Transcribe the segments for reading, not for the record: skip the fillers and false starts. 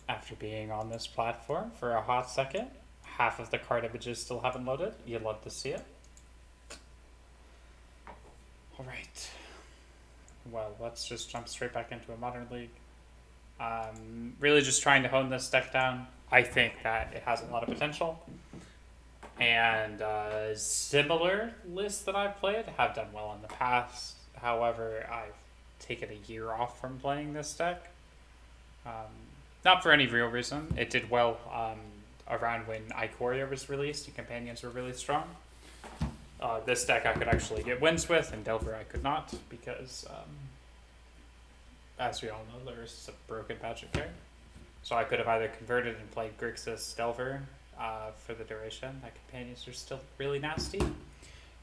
After being on this platform for a hot second, half of the card images still haven't loaded. You'd love to see it. Alright. Well, let's just jump straight back into a Modern League. Really just trying to hone this deck down. I think that it has a lot of potential. And similar lists that I've played have done well in the past. However, I've taken a year off from playing this deck. Not for any real reason. It did well around when Ikoria was released and Companions were really strong. This deck I could actually get wins with, and Delver I could not, because, as we all know, there is a broken Magic there. So I could have either converted and played Grixis Delver for the duration. That Companions are still really nasty.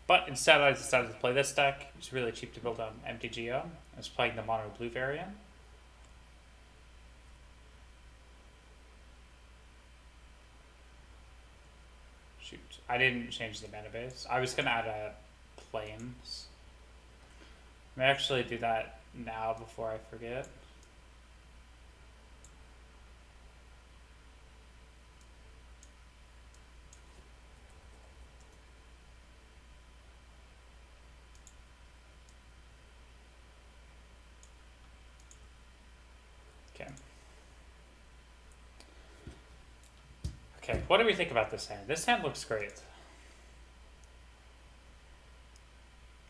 But instead I decided to play this deck. It's really cheap to build on MTGO. I was playing the mono blue variant. Shoot, I didn't change the mana base. I was gonna add a plains. I may actually do that now before I forget. Okay. Okay, what do we think about this hand? This hand looks great.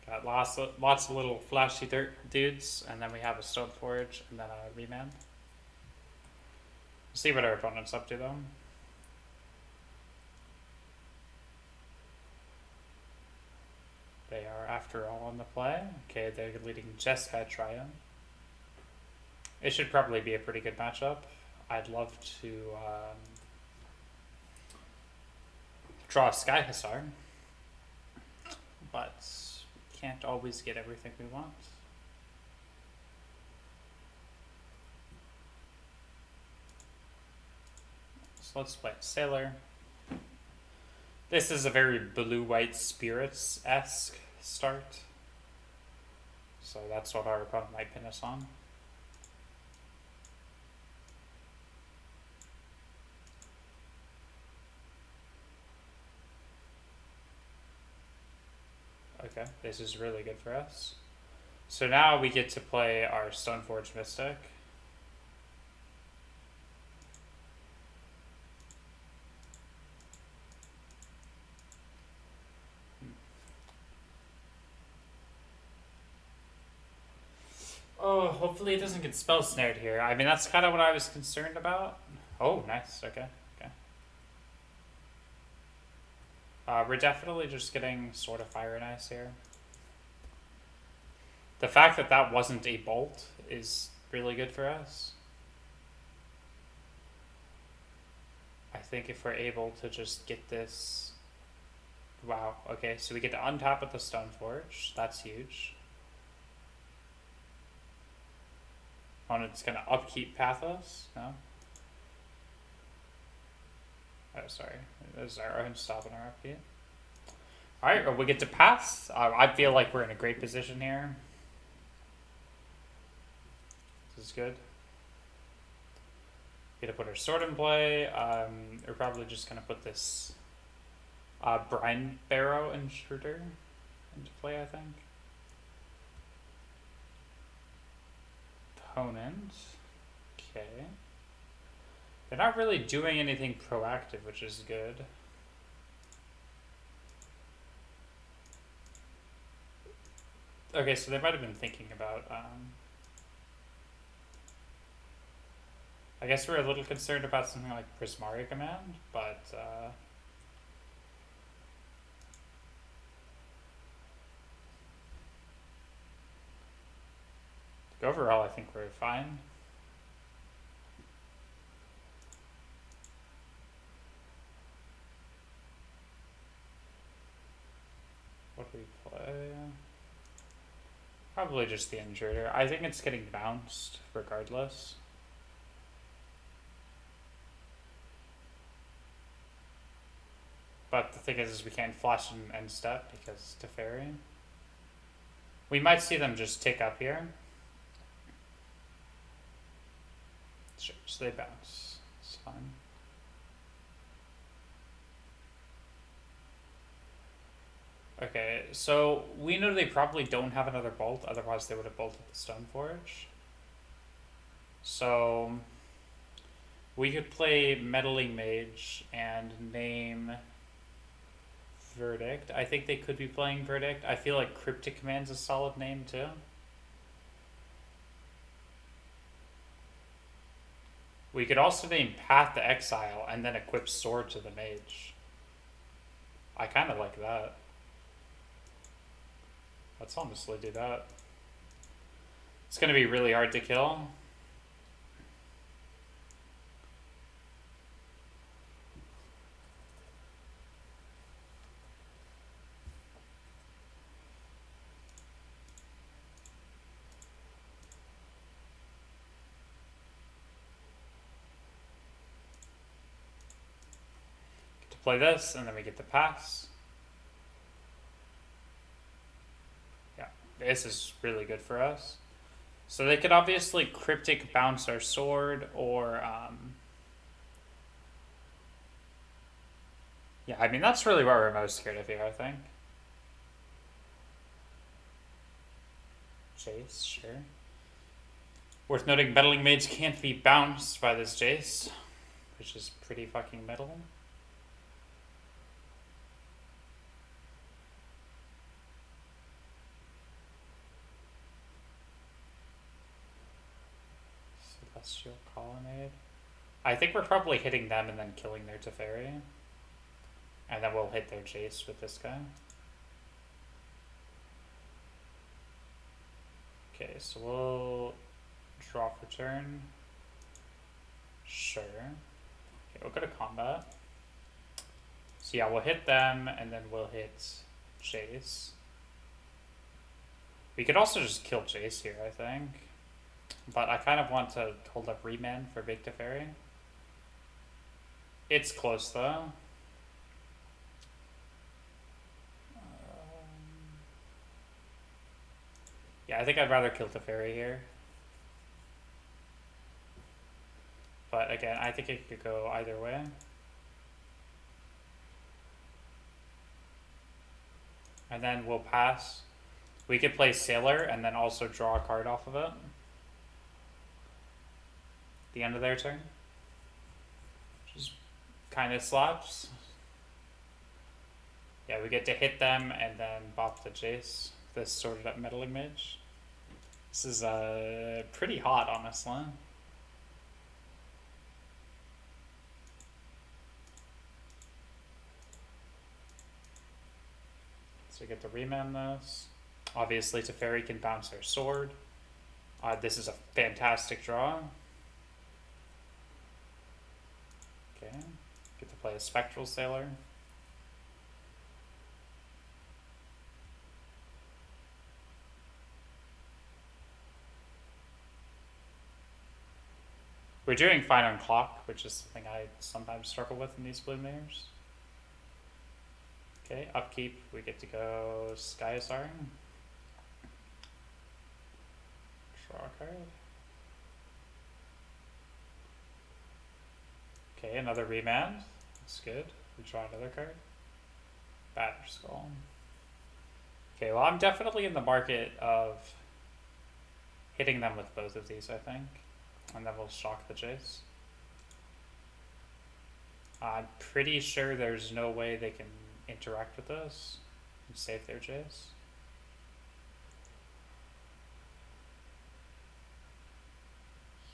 Got lots of little flashy dirt dudes, and then we have a Stoneforge, and then a Remand. We'll see what our opponent's up to, though. They are, after all, on the play. Okay, they're leading Jeskai Triumph. It should probably be a pretty good matchup. I'd love to draw a Sky Hussar, but can't always get everything we want. So let's play Sailor. This is a very blue-white spirits-esque start. So that's what our opponent might pin us on. Okay, this is really good for us. So now we get to play our Stoneforge Mystic. Oh, hopefully it doesn't get spell snared here. I mean, that's kind of what I was concerned about. Oh, nice. Okay, okay. We're definitely just getting Sword of Fire and Ice here. The fact that that wasn't a bolt is really good for us. I think if we're able to just get this... Wow, okay, so we get to untap with the Stoneforge. That's huge. Opponent's gonna upkeep Pathos? No? Oh, sorry. There's our own stopping our upkeep. Alright, well, we get to pass. I feel like we're in a great position here. This is good. Get to put our sword in play. We're probably just gonna put this Brine Barrow Intruder into play, I think. Opponent. Okay. They're not really doing anything proactive, which is good. Okay, so they might have been thinking about... I guess we're a little concerned about something like Prismari Command, but... overall, I think we're fine. What do we play? Probably just the Intruder. I think it's getting bounced regardless. But the thing is we can't flash and end step because Teferi. We might see them just tick up here. Sure, so they bounce. fine. Okay, so we know they probably don't have another bolt, otherwise they would have bolted the Stone Forge. So we could play Meddling Mage and name Verdict. I think they could be playing Verdict. I feel like Cryptic Command's a solid name too. We could also name Path to Exile and then equip Sword to the Mage. I kind of like that. Let's honestly do that. It's going to be really hard to kill. Get to play this, and then we get the pass. Yeah, this is really good for us. So they could obviously Cryptic bounce our sword, or yeah, I mean that's really what we're most scared of here, I think. Jace, sure. Worth noting, Meddling Mage can't be bounced by this Jace, which is pretty fucking metal. Celestial Colonnade. I think we're probably hitting them and then killing their Teferi. And then we'll hit their Jace with this guy. Okay, so we'll draw for turn. Sure. Okay, we'll go to combat. So yeah, we'll hit them and then we'll hit Jace. We could also just kill Jace here, I think. But I kind of want to hold up Remand for Big Teferi. It's close though. Yeah, I think I'd rather kill Teferi here. But again, I think it could go either way. And then we'll pass. We could play Sailor and then also draw a card off of it. The end of their turn. Just kind of slaps. Yeah, we get to hit them and then bop the Jace. This sorted up Meddling Mage. This is pretty hot, honestly. So we get to remand this. Obviously, Teferi can bounce their sword. This is a fantastic draw. Okay, get to play a Spectral Sailor. We're doing fine on clock, which is something I sometimes struggle with in these blue mirrors. Okay, upkeep, we get to go Sky Hussar. Draw a card. Okay, another remand. That's good. We draw another card. Batterskull. Okay, well I'm definitely in the market of hitting them with both of these, I think. And then we'll shock the Jace. I'm pretty sure there's no way they can interact with us and save their Jace.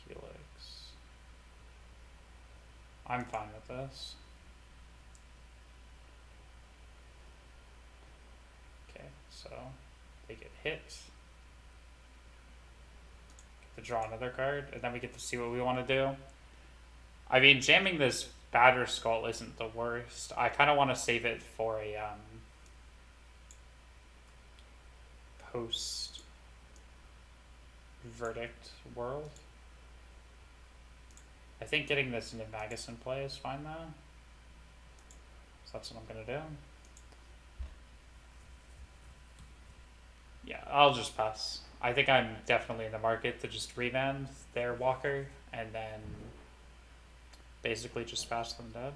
Helix. I'm fine with this. Okay, so they get hit. Get to draw another card, and then we get to see what we want to do. I mean, jamming this Batterskull isn't the worst. I kind of want to save it for a post verdict world. I think getting this into Magus in play is fine though. So that's what I'm gonna do. Yeah, I'll just pass. I think I'm definitely in the market to just remand their Walker and then basically just bash them dead.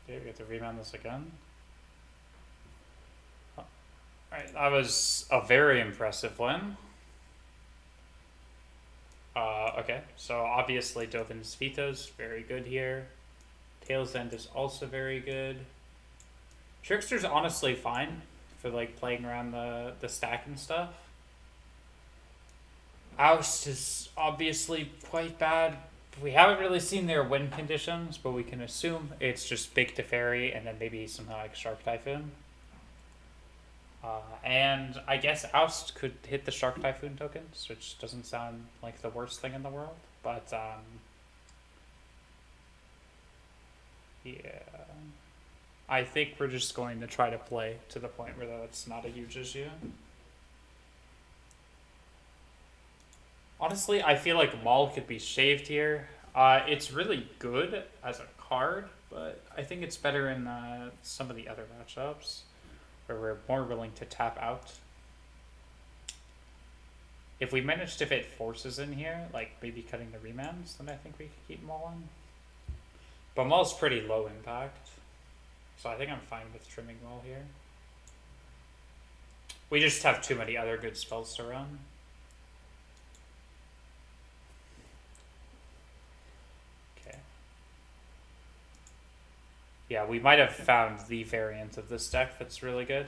Okay, we get to rebound this again. Alright, that was a very impressive win. Okay, so obviously Dovin's Vito's very good here. Tails End is also very good. Trickster's honestly fine for like playing around the stack and stuff. Oust is obviously quite bad. We haven't really seen their win conditions, but we can assume it's just big Teferi and then maybe somehow like Shark Typhoon. And I guess Oust could hit the Shark Typhoon tokens, which doesn't sound like the worst thing in the world, but yeah. I think we're just going to try to play to the point where that's not a huge issue. Honestly, I feel like Maul could be shaved here. It's really good as a card, but I think it's better in some of the other matchups where we're more willing to tap out. If we manage to fit forces in here, like maybe cutting the remands, then I think we could keep Maul on. But Maul's pretty low impact, so I think I'm fine with trimming Maul here. We just have too many other good spells to run. Okay. Yeah, we might have found the variant of this deck that's really good.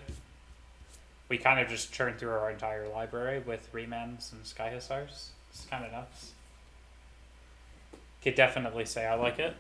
We kind of just churned through our entire library with remands and Sky Hussars. It's kind of nuts. Could definitely say I like it.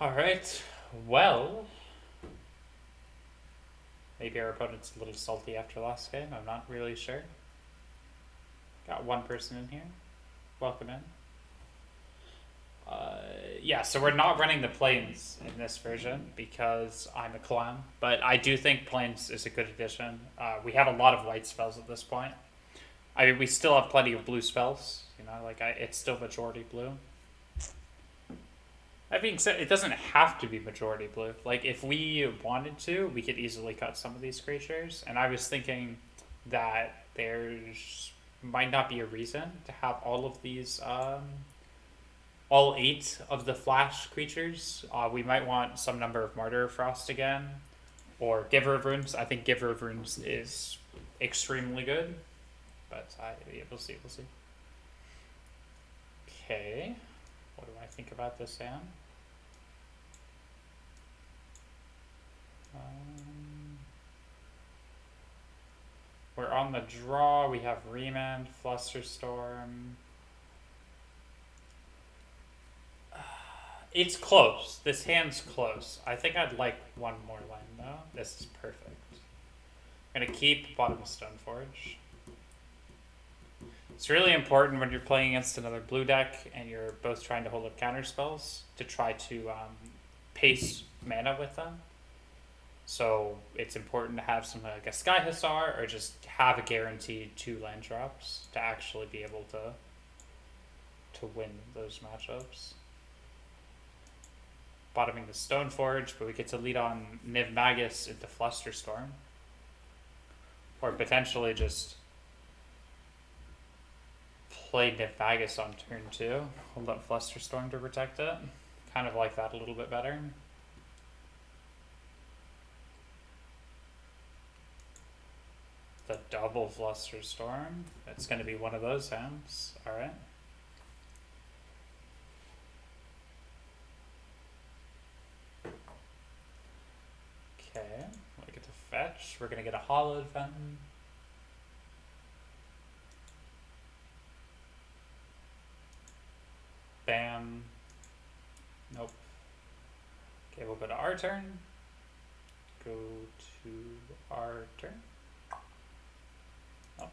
Alright, well, maybe our opponent's a little salty after last game, I'm not really sure. Got one person in here. Welcome in. Yeah, so we're not running the planes in this version because I'm a clown, but I do think planes is a good addition. We have a lot of white spells at this point. I mean, we still have plenty of blue spells, you know, like it's still majority blue. That being said, it doesn't have to be majority blue. Like, if we wanted to, we could easily cut some of these creatures. And I was thinking that there's might not be a reason to have all of these, all 8 of the flash creatures. We might want some number of Martyr of Frost again, or Giver of Runes. I think Giver of Runes is extremely good, but we'll see, we'll see. Okay, what do I think about this hand? We're on the draw. We have Remand, Flusterstorm. It's close. This hand's close. I think I'd like one more land though. This is perfect. I'm gonna keep Bottom of Stoneforge. It's really important when you're playing against another blue deck and you're both trying to hold up counter spells to try to pace mana with them. So it's important to have something like a Sky Hussar or just have a guaranteed 2 land drops to actually be able to win those matchups. Bottoming the Stoneforge, but we get to lead on Niv Magus into Flusterstorm. Or potentially just play Niv Magus on turn 2, hold up Flusterstorm to protect it. Kind of like that a little bit better. The double Flusterstorm. It's going to be one of those hands. Alright. Okay. We get to fetch. We're going to get a Hollowed Fountain. Bam. Nope. Okay, we'll go to our turn. go to our turn. Oh.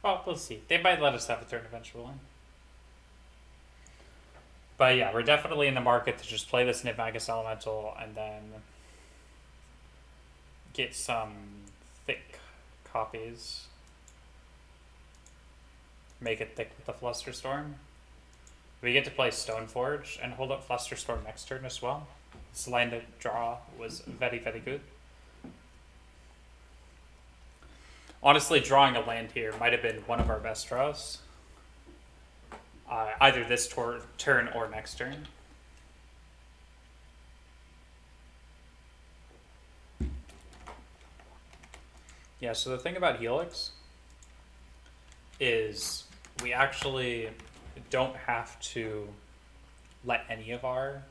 Well, we'll see. They might let us have a turn eventually. But yeah, we're definitely in the market to just play this Niv-Magus Elemental and then get some thick copies. Make it thick with the Flusterstorm. We get to play Stoneforge and hold up Flusterstorm next turn as well. This line to draw was very, very good. Honestly, drawing a land here might have been one of our best draws. Either this turn or next turn. Yeah, so the thing about Helix is we actually don't have to let any of our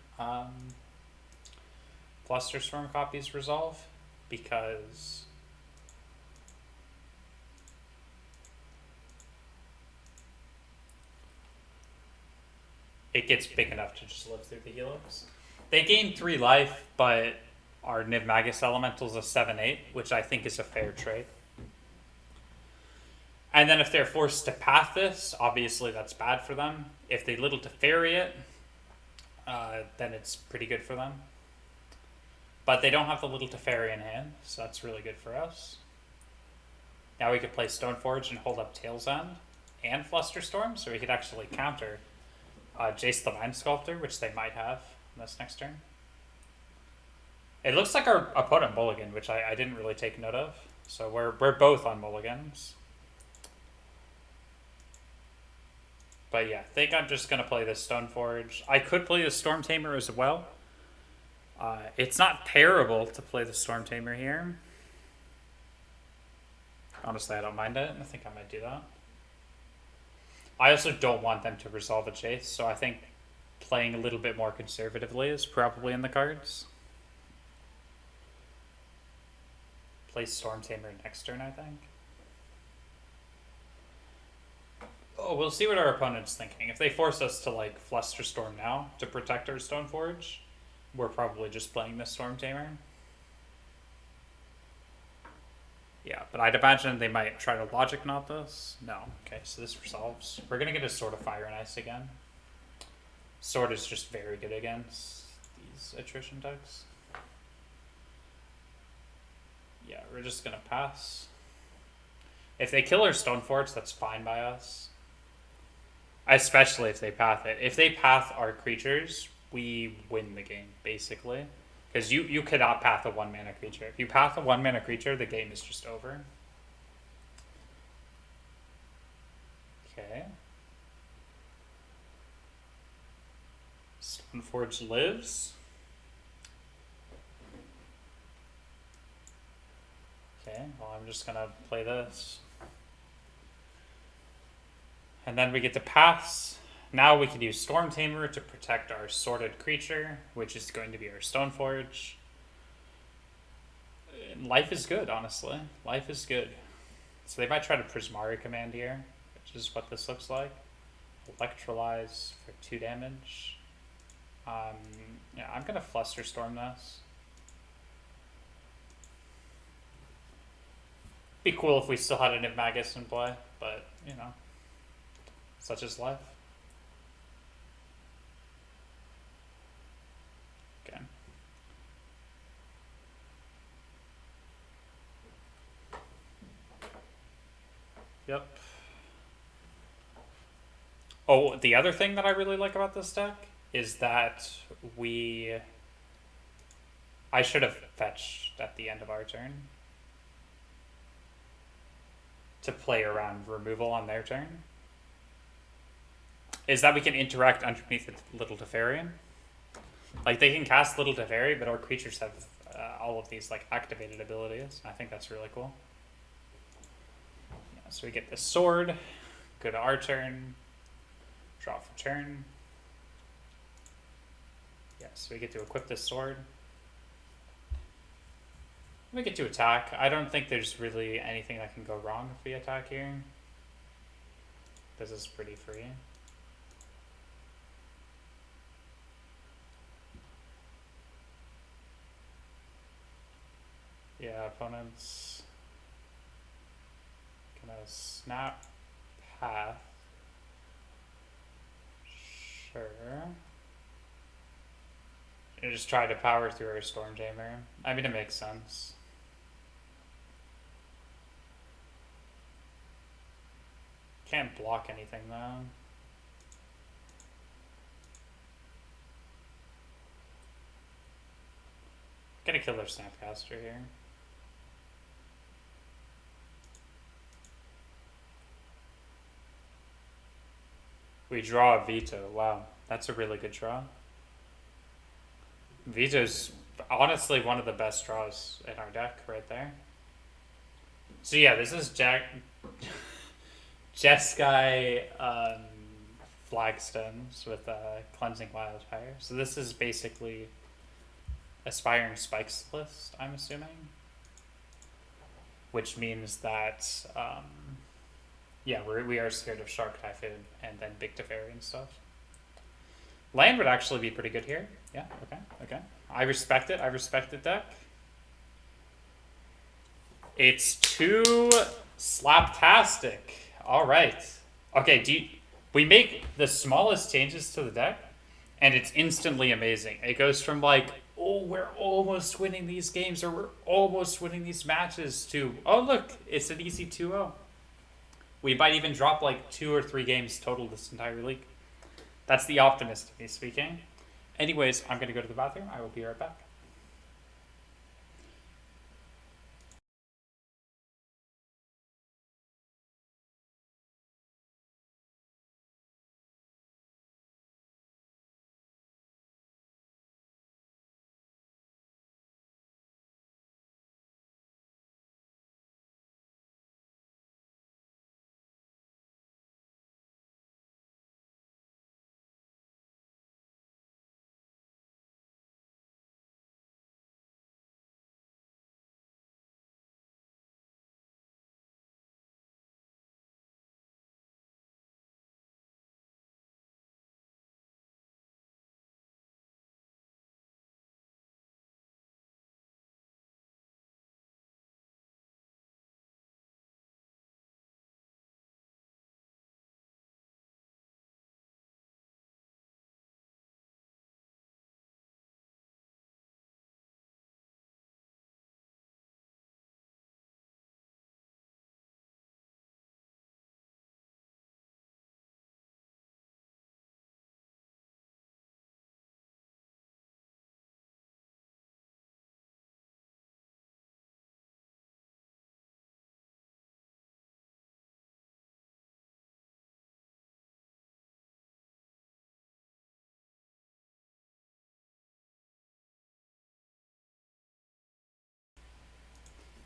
Flusterstorm copies resolve, because it gets big enough to just live through the Helix. They gain 3 life, but our Niv-Magus Elemental's a 7/8, which I think is a fair trade. And then if they're forced to path this, obviously that's bad for them. If they Little Teferi it, then it's pretty good for them. But they don't have the Little Teferi in hand, so that's really good for us. Now we could play Stoneforge and hold up Tail's End and Flusterstorm, so we could actually counter Jace the Mind Sculptor, which they might have this next turn. It looks like our opponent mulligan, which I didn't really take note of. So we're both on mulligans. But yeah, I think I'm just going to play this Stoneforge. I could play the Storm Tamer as well. It's not terrible to play the Storm Tamer here. Honestly, I don't mind it. I think I might do that. I also don't want them to resolve a chase, so I think playing a little bit more conservatively is probably in the cards. Play Storm Tamer next turn, I think. Oh, we'll see what our opponent's thinking. If they force us to like Flusterstorm now to protect our Stoneforge, we're probably just playing this Storm Tamer. Yeah, but I'd imagine they might try to Logic Knot this. No. Okay, so this resolves. We're going to get a Sword of Fire and Ice again. Sword is just very good against these attrition decks. Yeah, we're just going to pass. If they kill our Stoneforge, that's fine by us. Especially if they path it. If they path our creatures, we win the game, basically. Because you cannot path a 1-mana creature. If you path a 1-mana creature, the game is just over. Okay. Stoneforge lives. Okay, well I'm just gonna play this. And then we get to pass. Now we can use Storm Tamer to protect our sorted creature, which is going to be our Stoneforge. And life is good, honestly. Life is good. So they might try to Prismari command here, which is what this looks like. Electrolyze for 2 damage. Yeah, I'm going to Flusterstorm this. Be cool if we still had a Niv-Magus in play, but, you know, such is life. Okay. Yep. Oh, the other thing that I really like about this deck is that I should have fetched at the end of our turn to play around removal on their turn. Is that we can interact underneath the Little Teferi. Like, they can cast Little Teferi, but our creatures have all of these, like, activated abilities. I think that's really cool. Yeah, so we get this sword, go to our turn, draw for turn. Yeah, so we get to equip this sword. We get to attack. I don't think there's really anything that can go wrong if we attack here. This is pretty free. Yeah, opponents gonna snap path. Sure. And just try to power through our Stormtamer. I mean, it makes sense. Can't block anything though. Gonna kill their Snapcaster here. We draw a Veto. Wow, that's a really good draw. Veto's honestly one of the best draws in our deck right there. So yeah, this is Jeskai Flagstones with Cleansing Wildfire. So this is basically Aspiring Spikes list, I'm assuming. Which means that, yeah, we are scared of Shark Typhoon and then Big Teferi and stuff. Land would actually be pretty good here. Yeah, okay. I respect it. I respect the deck. It's too slaptastic. All right. Okay, we make the smallest changes to the deck, and it's instantly amazing. It goes from like, oh, we're almost winning these games, or we're almost winning these matches, to, oh, look, it's an easy 2-0. We might even drop like 2 or 3 games total this entire league. That's the optimist of me speaking. Anyways, I'm going to go to the bathroom. I will be right back.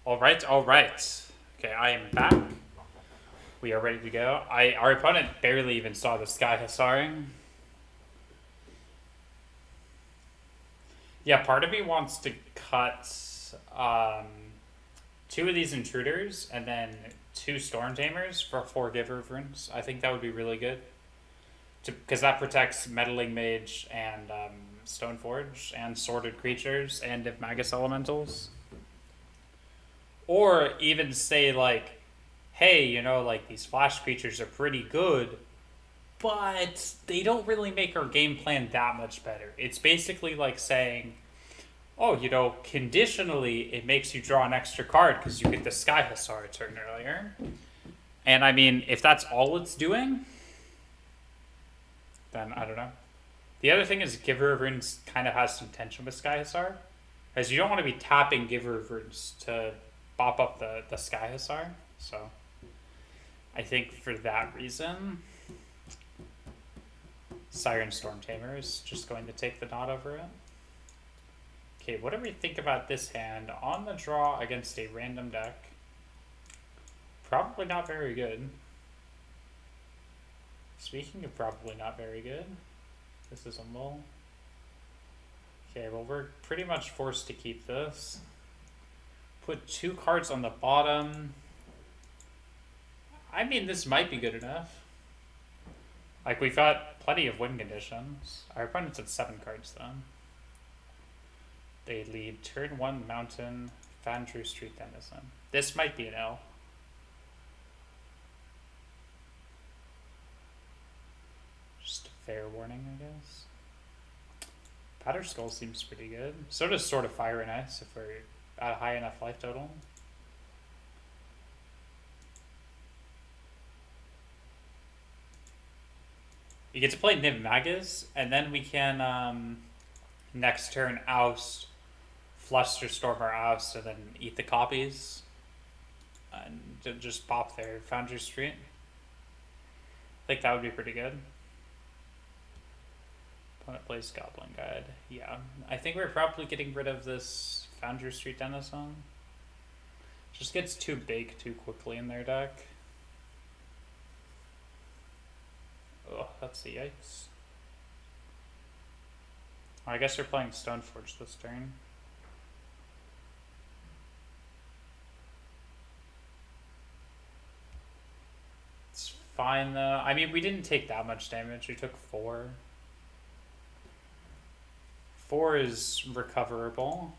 All right. Okay, I am back. We are ready to go. Our opponent barely even saw the Sky Hussar. Yeah, part of me wants to cut 2 of these Intruders and then 2 Storm Tamers for 4 Giver of Runes. I think that would be really good. Because that protects Meddling Mage and Stoneforge and Sorted Creatures and if Magus Elementals. Or even say like, hey, you know, like these flash creatures are pretty good, but they don't really make our game plan that much better. It's basically like saying, oh, you know, conditionally it makes you draw an extra card because you get the Sky Hussar a turn earlier. And I mean, if that's all it's doing, then I don't know. The other thing is Giver of Runes kind of has some tension with Sky Hussar, because you don't want to be tapping Giver of Runes to bop up the Sky Hussar. So I think for that reason, Siren Stormtamer is just going to take the nod over it. Okay, what do we think about this hand? On the draw against a random deck. Probably not very good. Speaking of probably not very good, this is a mull. Okay, well we're pretty much forced to keep this. Put 2 cards on the bottom. I mean, this might be good enough. Like, we've got plenty of win conditions. Our opponent's at 7 cards, though. They lead turn 1 Mountain, Foundry Street Denizen. This might be an L. Just a fair warning, I guess. Powder Skull seems pretty good. So does Sword of Fire and Ice if we're at a high enough life total. You get to play Niv Magus, and then we can next turn oust, Flusterstorm or oust, and then eat the copies. And just pop their Foundry Street. I think that would be pretty good. Opponent plays Goblin Guide. Yeah, I think we're probably getting rid of this Foundry Street Denizen. Just gets too big too quickly in their deck. Oh, that's the yikes. I guess they're playing Stoneforge this turn. It's fine though. I mean, we didn't take that much damage. We took 4. 4 is recoverable.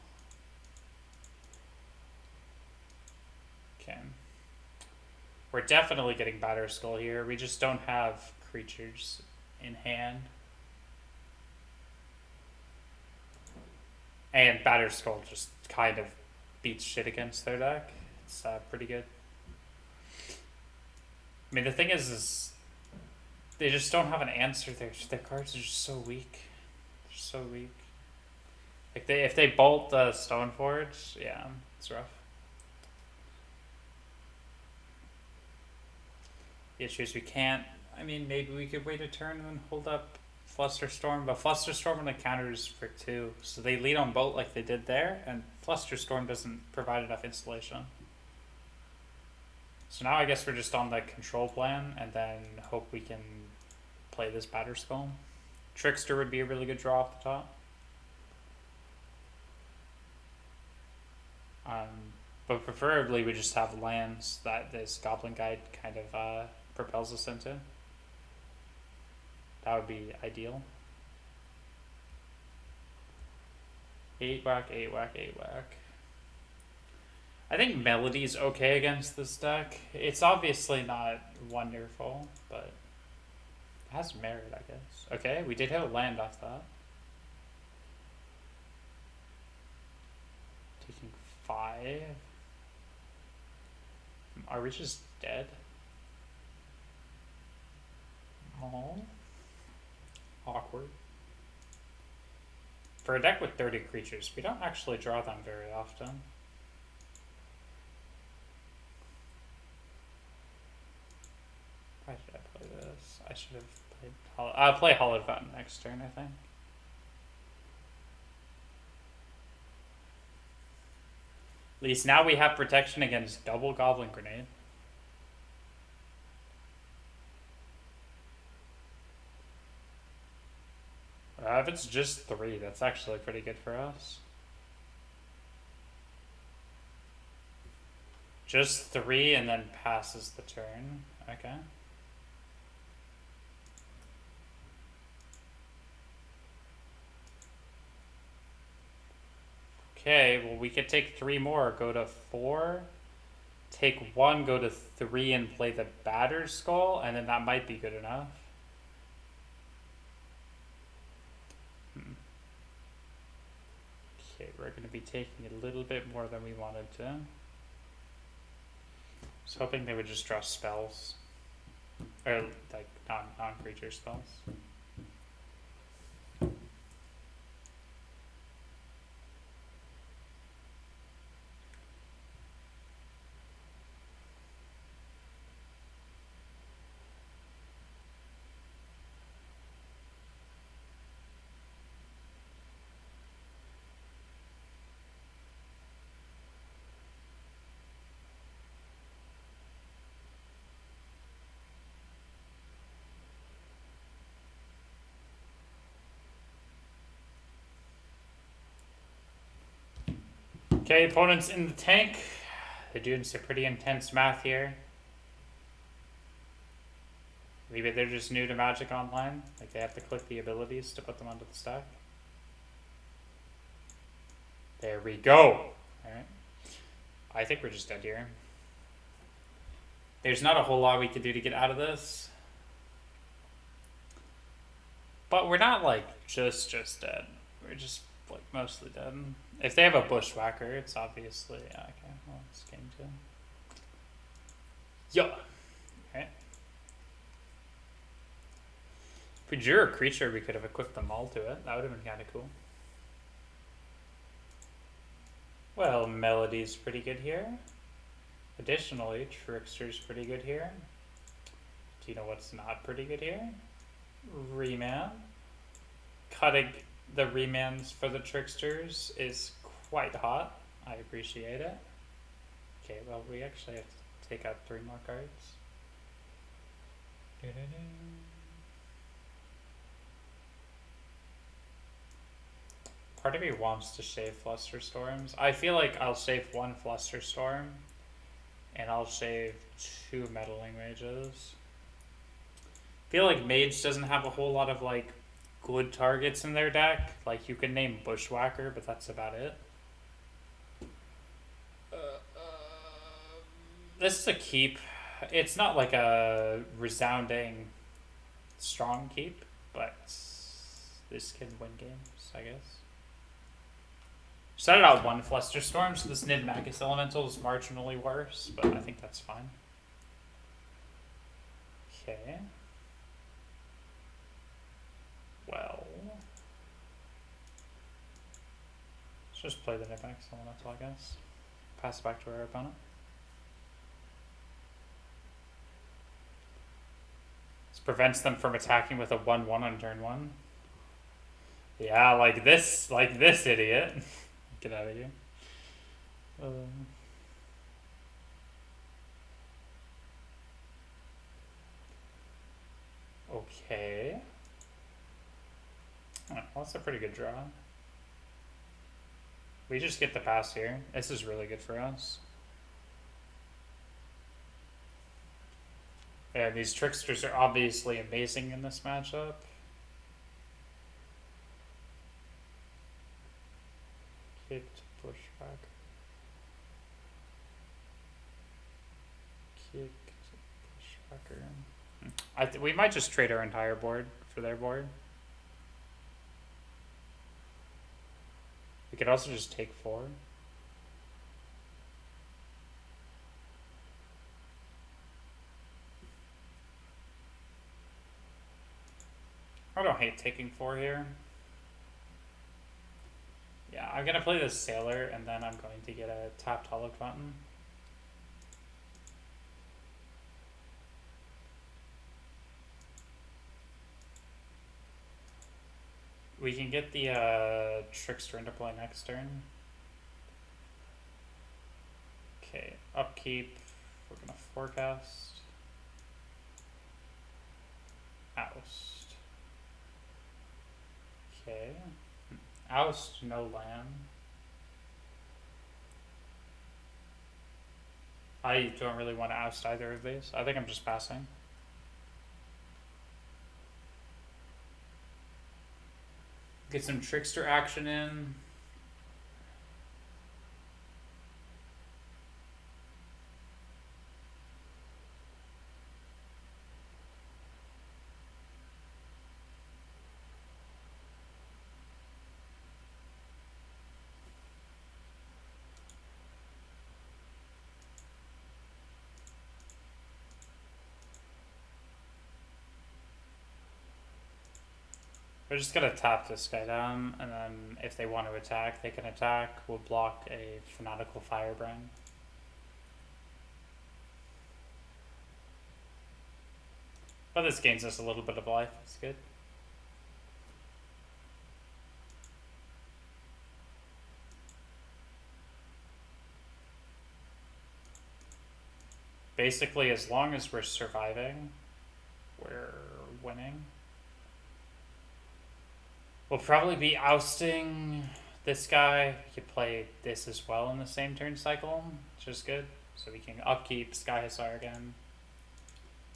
Okay. We're definitely getting Batter Skull here. We just don't have creatures in hand. And Batter Skull just kind of beats shit against their deck. It's pretty good. I mean, the thing is they just don't have an answer. Their cards are just so weak. They're so weak. Like if they bolt the Stoneforge, yeah, it's rough. The issue is we can't. I mean, maybe we could wait a turn and hold up Flusterstorm, but Flusterstorm only counters for 2, so they lead on bolt like they did there, and Flusterstorm doesn't provide enough insulation. So now I guess we're just on the control plan, and then hope we can play this Batter Skull. Trickster would be a really good draw off the top. But preferably we just have lands that this Goblin Guide kind of propels us into. That would be ideal. 8 whack, 8 whack, 8 whack. I think Melody's okay against this deck. It's obviously not wonderful, but it has merit, I guess. Okay, we did hit a land off that. Taking 5. Are we just dead? Oh. Awkward. For a deck with 30 creatures, we don't actually draw them very often. Why should I play this? I should have played... I'll play Hollowed Fountain next turn, I think. At least now we have protection against double Goblin Grenade. If it's just 3, that's actually pretty good for us. Just 3 and then passes the turn. Okay. Okay, well we could take 3 more, go to 4, take 1, go to 3 and play the Batter Skull, and then that might be good enough. Okay, we're going to be taking a little bit more than we wanted to. I was hoping they would just draw spells. Or, like, non-creature spells. Okay, opponent's in the tank. They're doing some pretty intense math here. Maybe they're just new to Magic Online. Like they have to click the abilities to put them onto the stack. There we go. Alright. I think we're just dead here. There's not a whole lot we can do to get out of this. But we're not, like, just dead. We're just, like, mostly dead. If they have a bushwhacker, it's obviously... Yeah, okay, well, it's game 2. Yo! Okay. If we drew a creature, we could have equipped them all to it. That would have been kind of cool. Well, Melody's pretty good here. Additionally, Trickster's pretty good here. Do you know what's not pretty good here? Reman. Cutting the remans for the Tricksters is quite hot. I appreciate it. Okay, well, we actually have to take out 3 more cards. Part of me wants to shave Flusterstorms. I feel like I'll shave 1 Flusterstorm, and I'll shave 2 Meddling Mages. I feel like Mage doesn't have a whole lot of, like, good targets in their deck. Like, you can name Bushwhacker, but that's about it. This is a keep. It's not like a resounding strong keep, but this can win games, I guess. Started out 1 Flusterstorm, so this Nid Magus Elemental is marginally worse, but I think that's fine. Okay. Well, let's just play the Nid Magus Elemental, I guess. Pass it back to our opponent. This prevents them from attacking with a 1/1 on turn 1. Yeah, like this idiot. Get out of here. Okay. Oh, well, that's a pretty good draw. We just get the pass here. This is really good for us. Yeah, these Tricksters are obviously amazing in this matchup. Kicked, pushback. Kicked, pushbacker. We might just trade our entire board for their board. We could also just take 4. I don't hate taking 4 here. Yeah, I'm gonna play this Sailor, and then I'm going to get a tapped Hollow Fountain. We can get the Trickster into play next turn. Okay, upkeep. We're gonna forecast. Oust. Okay. Oust, no land. I don't really want to oust either of these. I think I'm just passing. Get some Trickster action in. We're just gonna tap this guy down, and then if they want to attack, they can attack. We'll block a Fanatical Firebrand. But this gains us a little bit of life. It's good. Basically, as long as we're surviving, we're winning. We'll probably be ousting this guy. We could play this as well in the same turn cycle, which is good. So we can upkeep Sky Hussar again,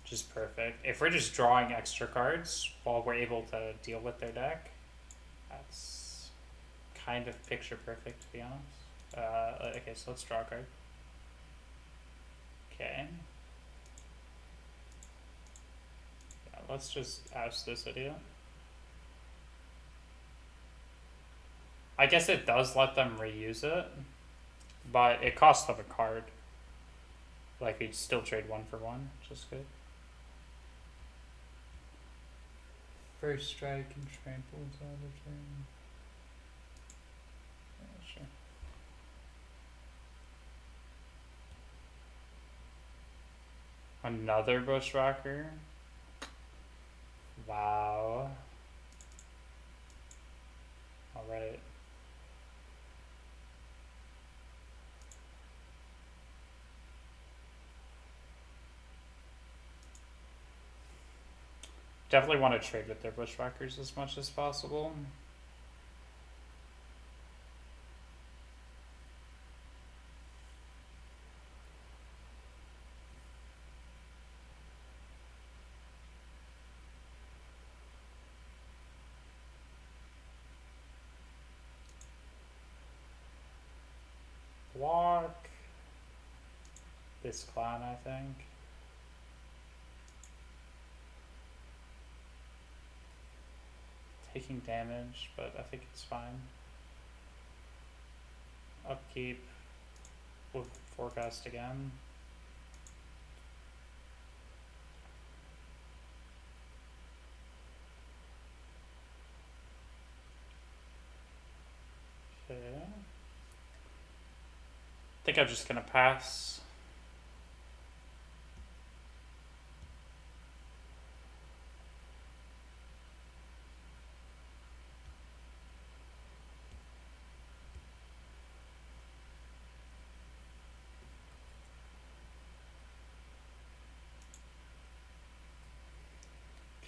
which is perfect. If we're just drawing extra cards while we're able to deal with their deck, that's kind of picture perfect, to be honest. Okay, so let's draw a card. Okay. Yeah, let's just oust this idiot. I guess it does let them reuse it, but it costs them a card. Like, we'd still trade 1-for-1, which is good. First strike and tramples on the turn. Yeah, sure. Another bushwhacker. Wow. Alright. Definitely want to trade with their bushwhackers as much as possible. Block this clan, I think. Taking damage, but I think it's fine. Upkeep. We'll forecast again. Okay. I think I'm just gonna pass.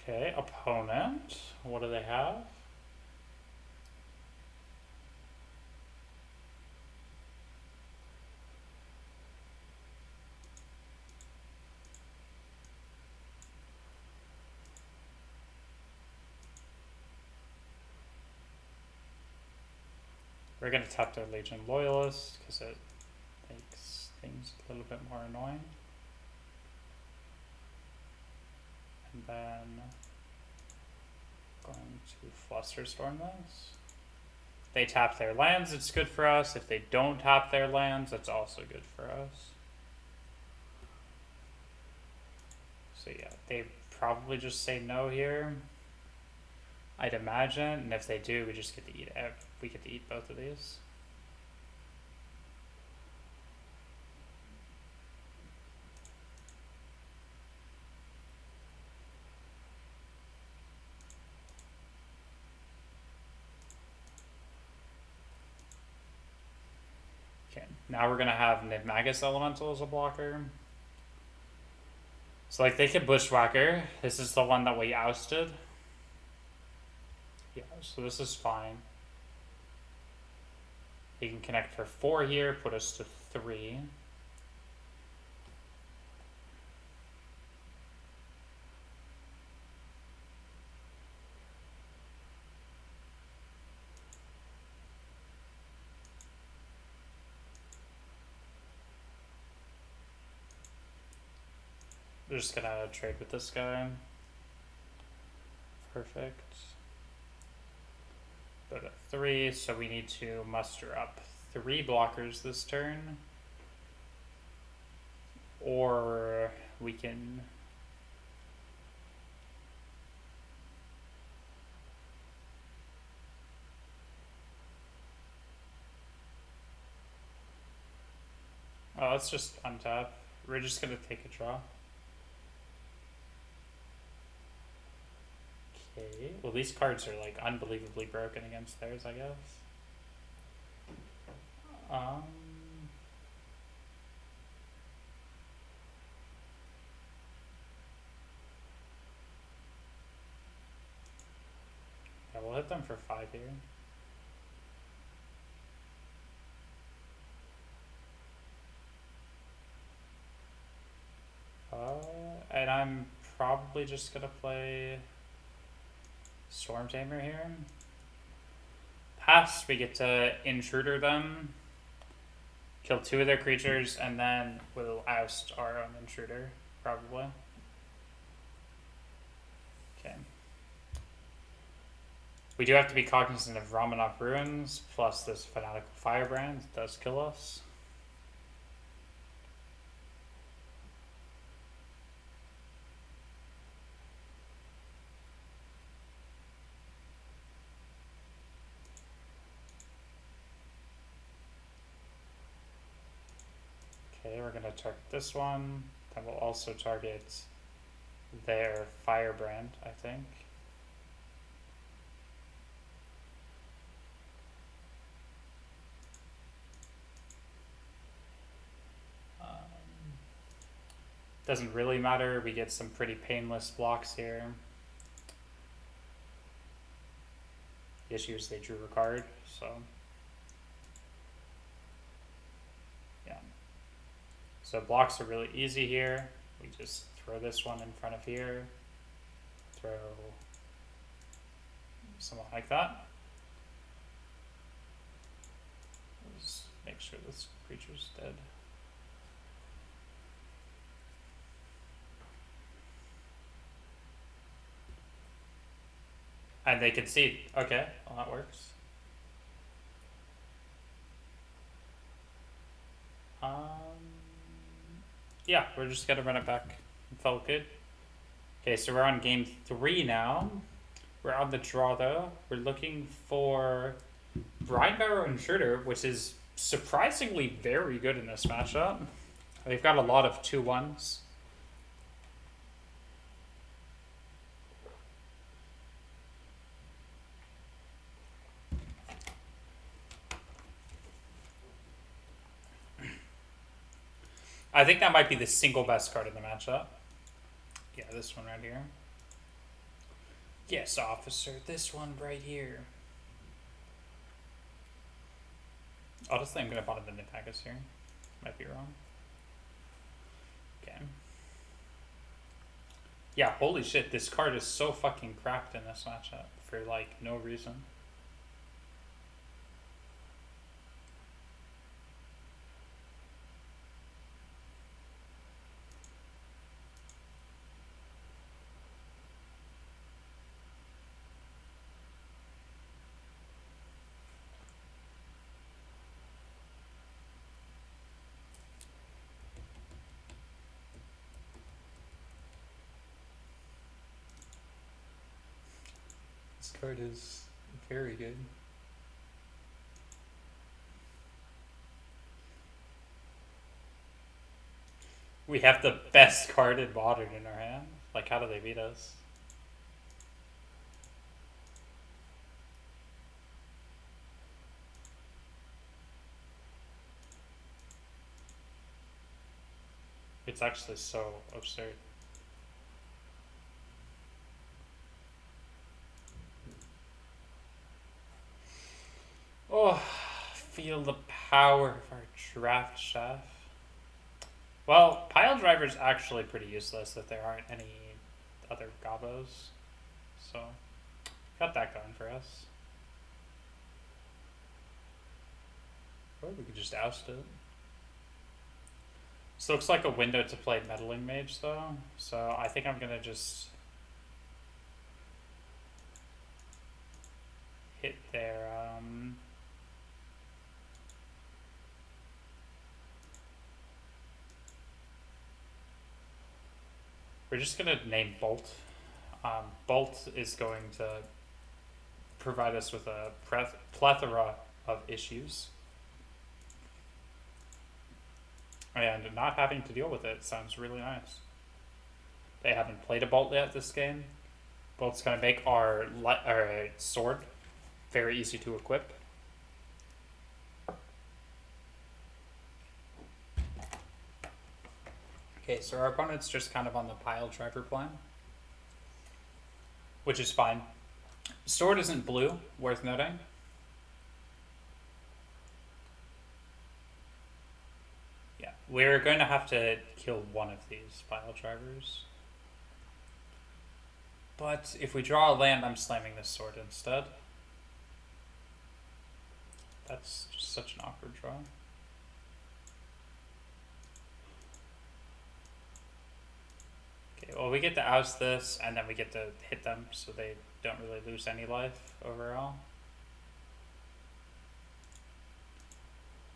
Okay, opponent. What do they have? We're gonna tap their Legion Loyalist because it makes things a little bit more annoying. And then going to Flusterstorm this. If they tap their lands, it's good for us. If they don't tap their lands, it's also good for us. So yeah, they probably just say no here, I'd imagine. And if they do, we just get to eat. We get to eat both of these. Okay, now we're gonna have Nidmagus Elemental as a blocker. So like they can Bushwhacker. This is the one that we ousted. Yeah, so this is fine. He can connect for 4 here, put us to 3. We're just gonna trade with this guy. Perfect. Go to 3, so we need to muster up 3 blockers this turn. Or we can... Oh, let's just untap. We're just gonna take a draw. Okay. Well, these cards are like unbelievably broken against theirs, I guess. Yeah, we'll hit them for 5 here. And I'm probably just gonna play Storm Tamer here. Pass, we get to Intruder them. Kill 2 of their creatures, and then we'll oust our own intruder, probably. Okay. We do have to be cognizant of Ramanok Ruins, plus this Fanatical Firebrand does kill us. Okay, we're going to target this one. Then we'll also target their Firebrand, I think. Doesn't really matter. We get some pretty painless blocks here. The issue is they drew a card, so yeah. So blocks are really easy here. We just throw this one in front of here. Throw someone like that. Just make sure this creature's dead. And they concede. Okay, well that works. Yeah, we're just gonna run it back. It felt good. Okay, so we're on game 3 now. We're on the draw though. We're looking for Brinebarrow Intruder, which is surprisingly very good in this matchup. They've got a lot of 2/1s. I think that might be the single best card in the matchup. Yeah, this one right here. Yes, officer, this one right here. Honestly, I'm going to bottom the Nithaggis here. Might be wrong. Okay. Yeah, holy shit, this card is so fucking cracked in this matchup for, like, no reason. This card is very good. We have the best card in Modern in our hand. Like, how do they beat us? It's actually so absurd. Oh, feel the power of our draft chef. Well, pile driver's actually pretty useless if there aren't any other gobos. So, got that going for us. Or we could just oust it. This looks like a window to play Meddling Mage though, so I think I'm gonna just hit their we're just gonna name Bolt. Bolt is going to provide us with a plethora of issues. And not having to deal with it sounds really nice. They haven't played a Bolt yet this game. Bolt's going to make our sword very easy to equip. Okay, so our opponent's just kind of on the pile driver plan, which is fine. Sword isn't blue, worth noting. Yeah, we're going to have to kill one of these pile drivers. But if we draw a land, I'm slamming this sword instead. That's just such an awkward draw. well, we get to oust this, and then we get to hit them, so they don't really lose any life overall.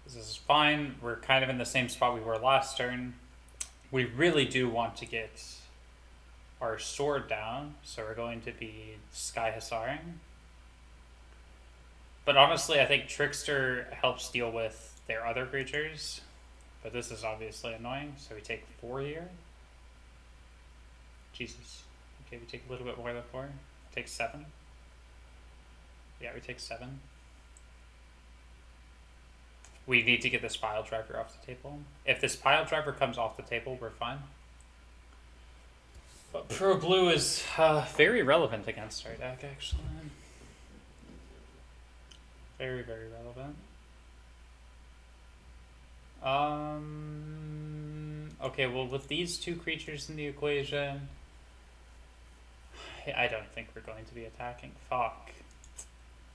This is fine. We're kind of in the same spot we were last turn. We really do want to get our sword down, so we're going to be Sky Hussaring. But honestly, I think Trickster helps deal with their other creatures. But this is obviously annoying, so we take 4 here. Jesus. Okay, we take a little bit more than 4. Take 7. Yeah, we take 7. We need to get this pile driver off the table. If this pile driver comes off the table, we're fine. But Pro Blue is very relevant against our deck, actually. Very, very relevant. Okay, well, with these 2 creatures in the equation, I don't think we're going to be attacking. Fuck.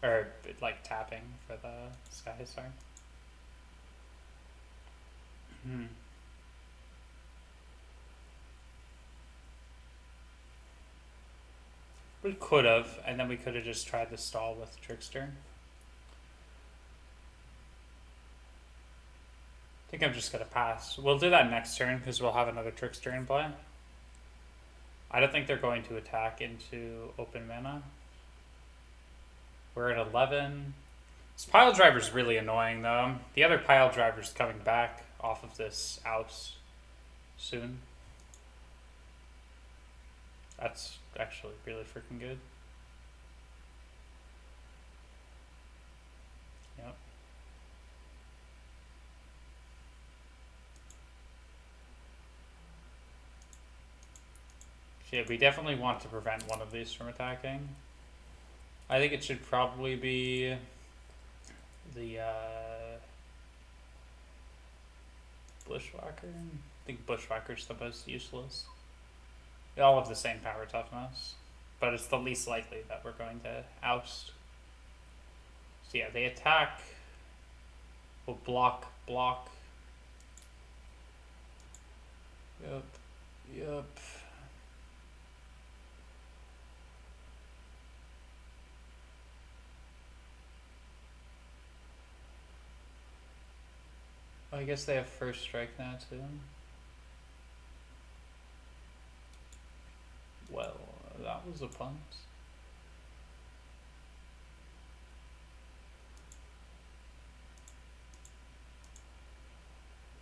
Or, like, tapping for the Sky Hussar. We could have, and then we could have just tried to stall with Trickster. I think I'm just going to pass. We'll do that next turn, because we'll have another Trickster in play. I don't think they're going to attack into open mana. We're at 11. This pile driver's really annoying, though. The other pile driver's coming back off of this oust soon. That's actually really freaking good. Yep. Yeah, we definitely want to prevent one of these from attacking. I think it should probably be the Bushwhacker. I think Bushwhacker's the most useless. They all have the same power toughness, but it's the least likely that we're going to oust. So yeah, they attack. We'll block. Yep. I guess they have first strike now too. Well, that was a punt.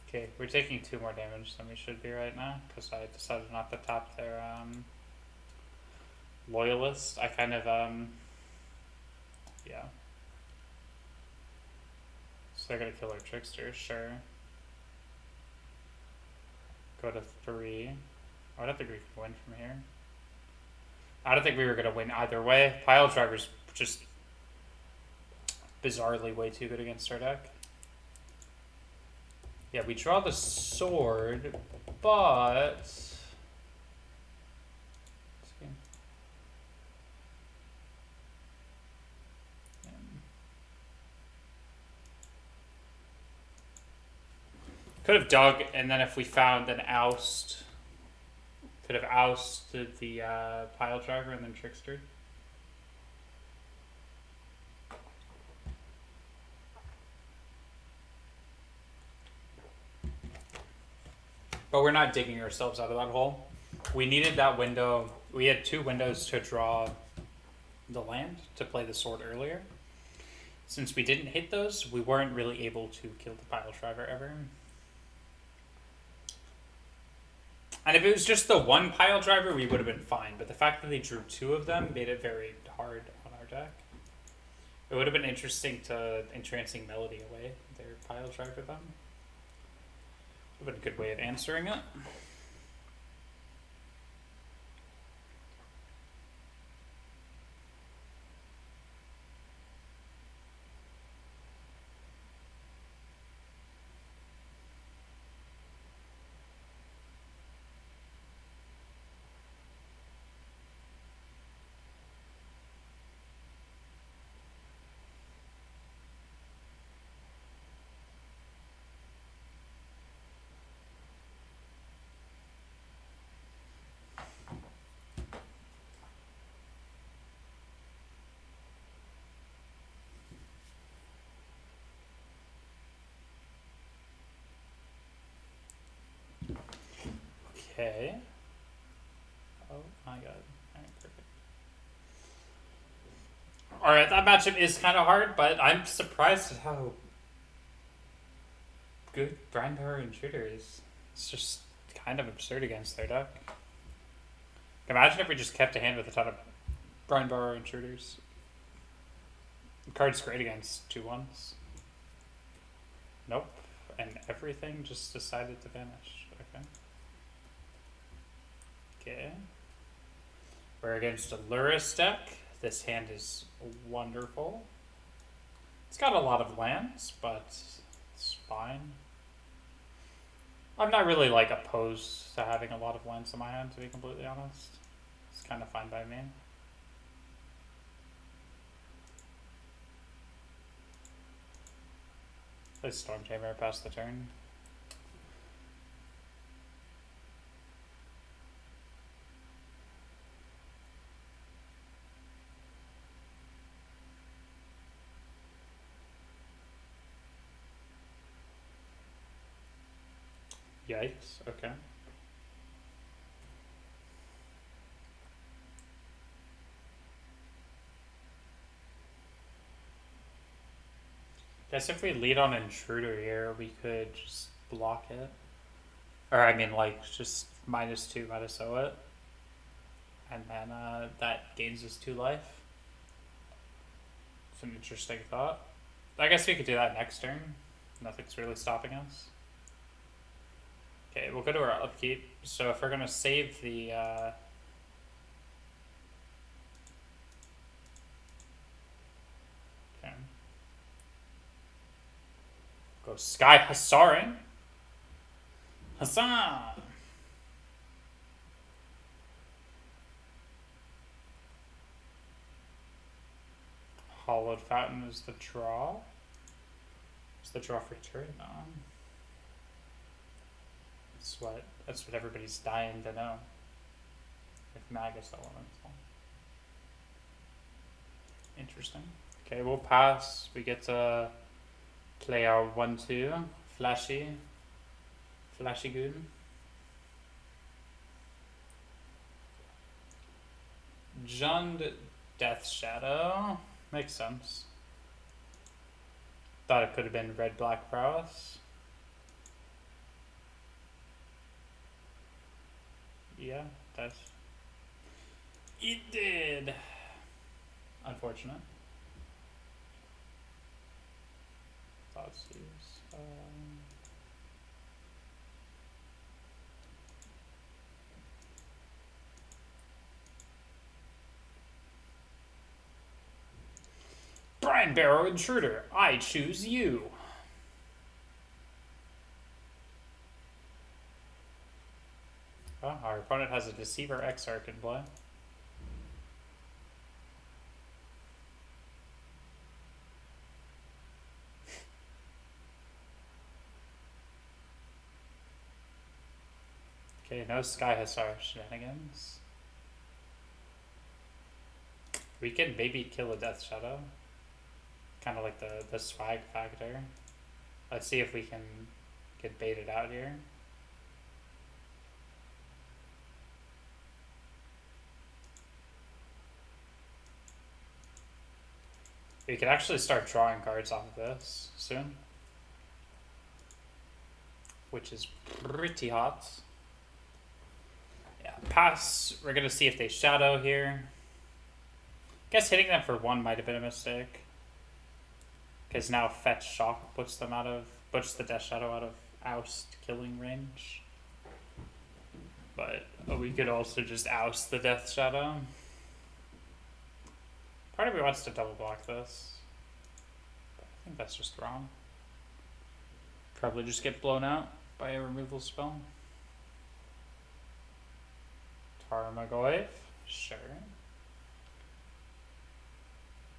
Okay, we're taking 2 more damage than we should be right now, because I decided not to tap their loyalist. I kind of, yeah. So they're gonna kill our Trickster, sure. Go to 3. I don't think we can win from here. I don't think we were gonna win either way. Pile driver's just bizarrely way too good against our deck. Yeah, we draw the sword, but could have dug, and then if we found an oust, could have ousted the pile driver and then Trickster. But we're not digging ourselves out of that hole. We needed that window. We had 2 windows to draw the land to play the sword earlier. Since we didn't hit those, we weren't really able to kill the pile driver ever. And if it was just the one pile driver, we would have been fine. But the fact that they drew 2 of them made it very hard on our deck. It would have been interesting to Entrancing Melody away their pile driver them. Would have been a good way of answering it. Okay. Oh my god. Alright, perfect. Alright, that matchup is kind of hard, but I'm surprised at how good Brine Power Intruder is. It's just kind of absurd against their deck. Imagine if we just kept a hand with a ton of Brine Power Intruders. The card's great against 2/1s. Nope. And everything just decided to vanish. Okay. Okay. We're against a Luris deck. This hand is wonderful. It's got a lot of lands, but it's fine. I'm not really like opposed to having a lot of lands in my hand, to be completely honest. It's kind of fine by me. Play Storm Tamer past the turn. Yikes, okay. Guess if we lead on Intruder here, we could just block it. Or, I mean, like, just -2, -0 it. And then that gains us 2 life. It's an interesting thought. I guess we could do that next turn. Nothing's really stopping us. Okay, we'll go to our upkeep. So if we're going to save the... okay. Go Sky Hussaring. Hussar! Hollowed Fountain is the draw. It's the draw for turn on. That's what everybody's dying to know. If Magus Elemental. Interesting. Okay, we'll pass. We get to play our 1/2. Flashy Goon. Jund Death Shadow. Makes sense. Thought it could have been Red Black Prowess. Yeah, that's... It did! Unfortunate. Thoughts use. Brine Barrow Intruder, I choose you. Oh, our opponent has a Deceiver Exarch in play. Okay, no Sky Hussar shenanigans. We can maybe kill a Death Shadow. Kind of like the swag factor. Let's see if we can get baited out here. We could actually start drawing cards off of this soon. Which is pretty hot. Yeah, pass. We're going to see if they shadow here. Guess hitting them for 1 might have been a mistake. Because now Fetch Shock puts the Death Shadow out of oust killing range. But we could also just oust the Death Shadow. Part of me wants to double block this. But I think that's just wrong. Probably just get blown out by a removal spell. Tarmogoyf? Sure.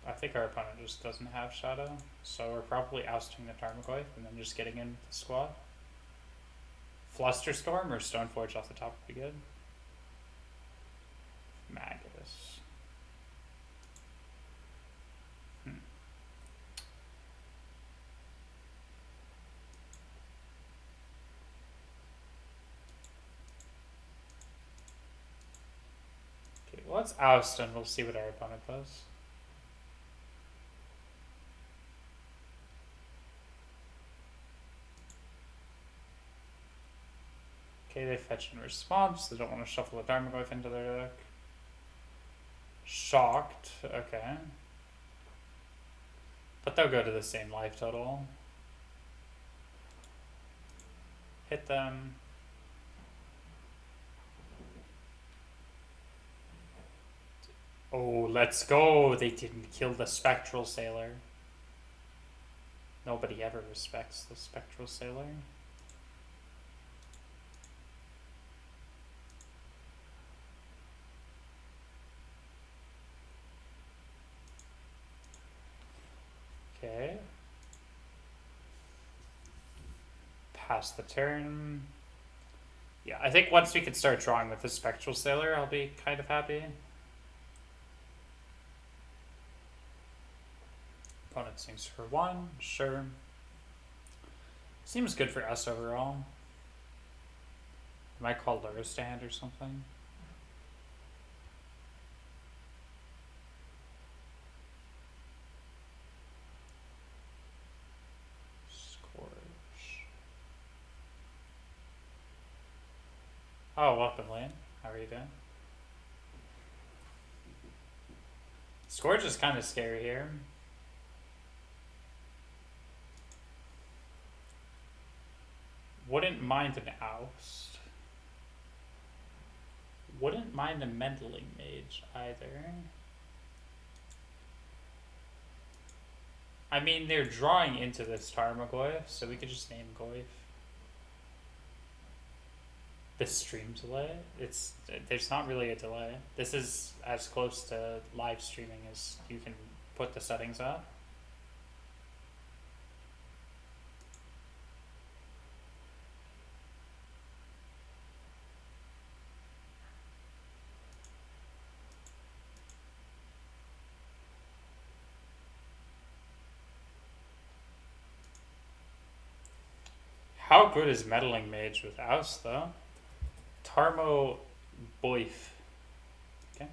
I think our opponent just doesn't have Shadow, so we're probably ousting the Tarmogoyf and then just getting in with the squad. Flusterstorm or Stoneforge off the top would be good. Magus. Let's oust and we'll see what our opponent does. Okay, they fetch in response. They don't want to shuffle a Dharmaglyph into their deck. Shocked. Okay. But they'll go to the same life total. Hit them. Oh, let's go. They didn't kill the Spectral Sailor. Nobody ever respects the Spectral Sailor. Okay. Pass the turn. Yeah, I think once we can start drawing with the Spectral Sailor, I'll be kind of happy. Opponent swings for 1, sure. Seems good for us overall. I might call Luris to hand or something. Scourge. Oh, welcome, Lane. How are you doing? Scourge is kind of scary here. Wouldn't mind an oust. Wouldn't mind a meddling mage either. I mean, they're drawing into this Tarmogoyf, so we could just name Goyf. The stream delay? There's not really a delay. This is as close to live streaming as you can put the settings up. How good is Meddling Mage with Oust, though? Tarmo Boif. Okay.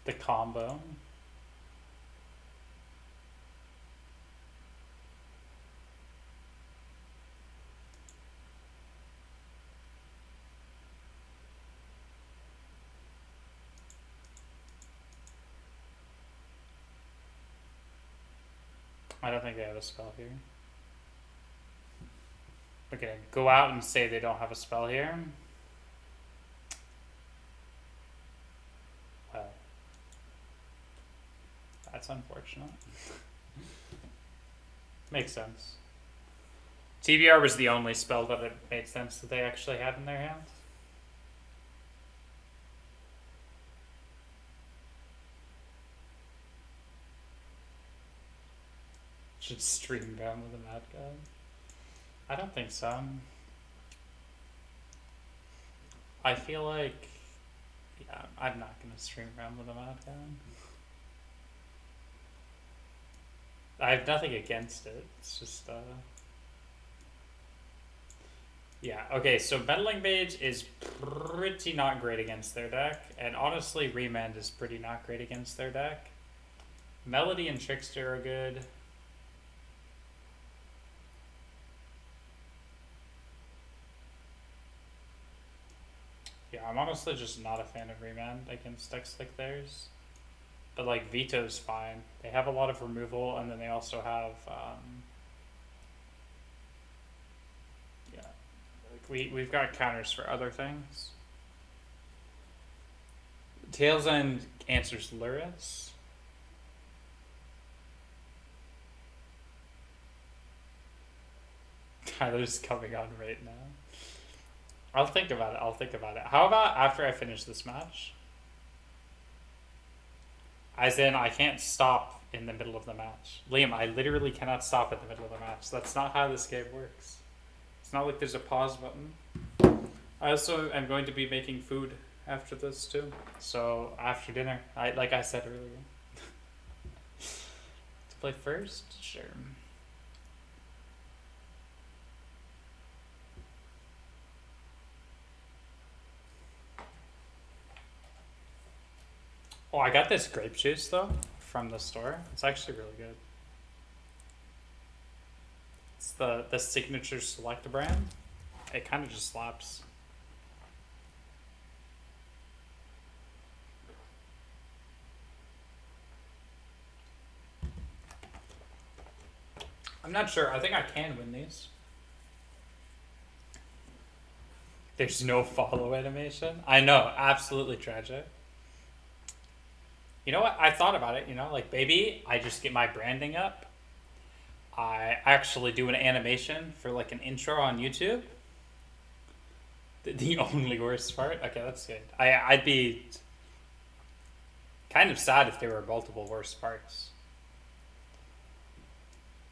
The combo. I don't think they have a spell here. Okay, go out and say they don't have a spell here. Well, that's unfortunate. Makes sense. TBR was the only spell that it made sense that they actually had in their hands. Should stream down with a mad god. I don't think so. I feel like, yeah, I'm not gonna stream around with a mad god. I have nothing against it. It's just, yeah, okay, so Meddling Mage is pretty not great against their deck, and honestly, Remand is pretty not great against their deck. Melody and Trickster are good. Yeah, I'm honestly just not a fan of Remand against decks like theirs. But, like, Veto's fine. They have a lot of removal, and then they also have, yeah, like we've got counters for other things. Tails End answers Luris. Tyler's coming on right now. I'll think about it. How about after I finish this match? As in, I can't stop in the middle of the match. Liam, I literally cannot stop in the middle of the match. That's not how this game works. It's not like there's a pause button. I also am going to be making food after this too. So after dinner, like I said earlier. To play first? Sure. Oh, I got this grape juice though from the store. It's actually really good. It's the signature select brand. It kind of just slaps. I'm not sure. I think I can win these. There's no follow animation. I know, absolutely tragic. You know what? I thought about it, like maybe I just get my branding up. I actually do an animation for like an intro on YouTube. The only worst part? Okay, that's good. I'd be kind of sad if there were multiple worst parts.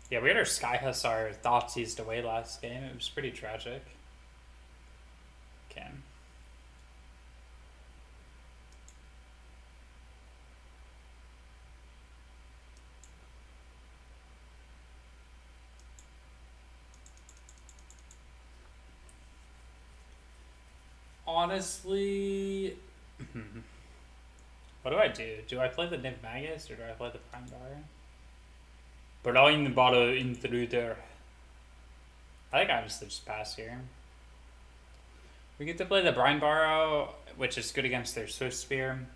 Yeah, we had our Sky Hussar Thoughtseize away last game. It was pretty tragic. Can. Honestly, what do I do? Do I play the Nymph Magus or do I play the Prime Bar? Blind Bottle Intruder. I think I just pass here. We get to play the Brine Barrow, which is good against their Swift Spear.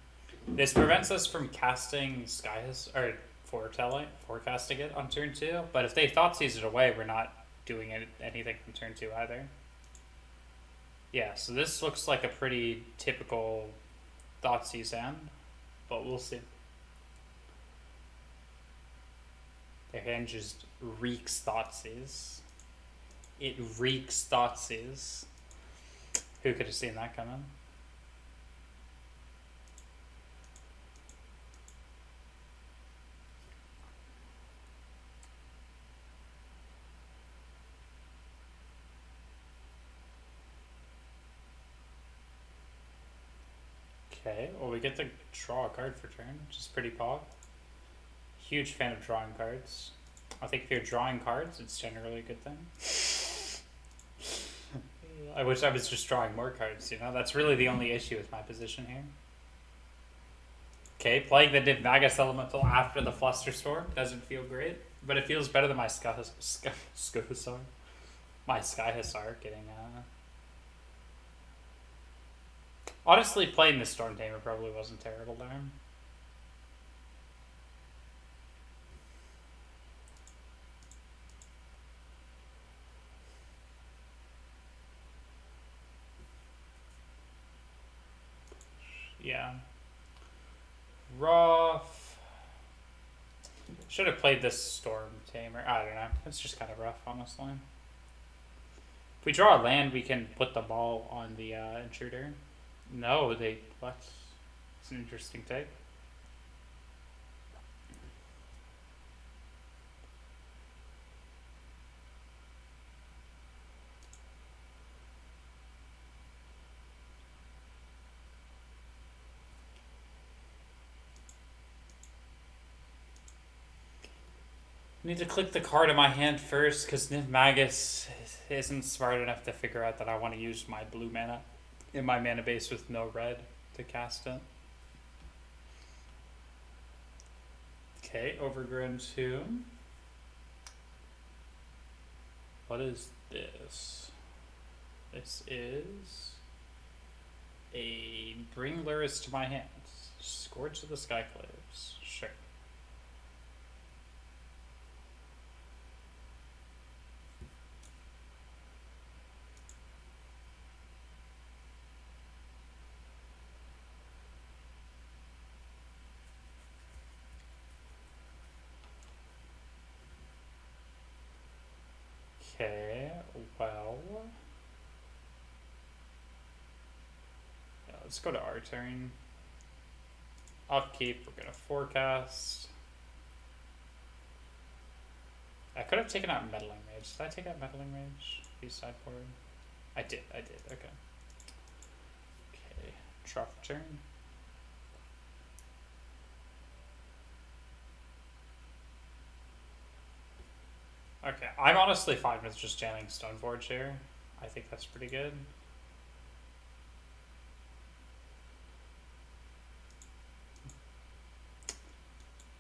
This prevents us from casting Skies or forecasting it on turn 2. But if they Thoughtseize it away, we're not doing anything from turn 2 either. Yeah, so this looks like a pretty typical Thoughtseize hand, but we'll see. Their hand just reeks Thoughtseize. It reeks Thoughtseize. Who could have seen that coming? Okay, well we get to draw a card for turn, which is pretty pog. Huge fan of drawing cards. I think if you're drawing cards, it's generally a good thing. I wish I was just drawing more cards, That's really the only issue with my position here. Okay, playing the Nymph Magus Elemental after the Flusterstorm doesn't feel great, but it feels better than my Sky Hussar. My Sky Hussar getting, Honestly, playing the Storm Tamer probably wasn't terrible there. Yeah. Rough. Should have played this Storm Tamer. I don't know. It's just kind of rough, honestly. If we draw a land, we can put the ball on the intruder. No, what? It's an interesting take. I need to click the card in my hand first because Nymph Magus isn't smart enough to figure out that I want to use my blue mana in my mana base with no red to cast it. Okay, Overgrown Tomb. What is this? This is a Bring Luris to my hands. Scourge of the Skyclaves. Sure. Okay, well. Yeah, let's go to our turn. Upkeep, we're gonna forecast. I could have taken out Meddling Mage. Did I take out Meddling Mage? He's sideboard. I did, okay. Okay, draw for turn. Okay, I'm honestly fine with just jamming Stoneforge here. I think that's pretty good.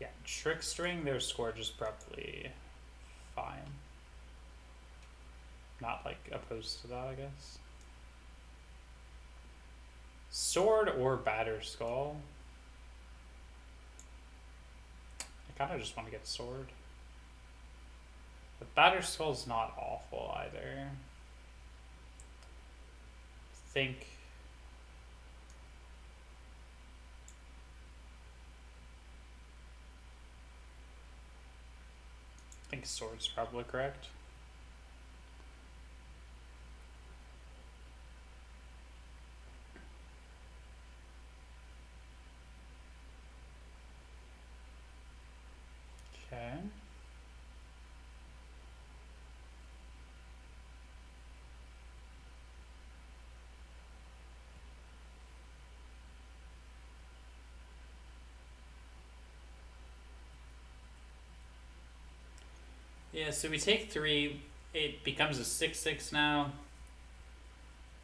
Yeah, trickstering their scourge is probably fine. Not like opposed to that, I guess. Sword or batter skull. I kind of just want to get sword. But batter skull's not awful either. I think sword's probably correct. Okay. Yeah, so we take 3. It becomes a 6/6 now.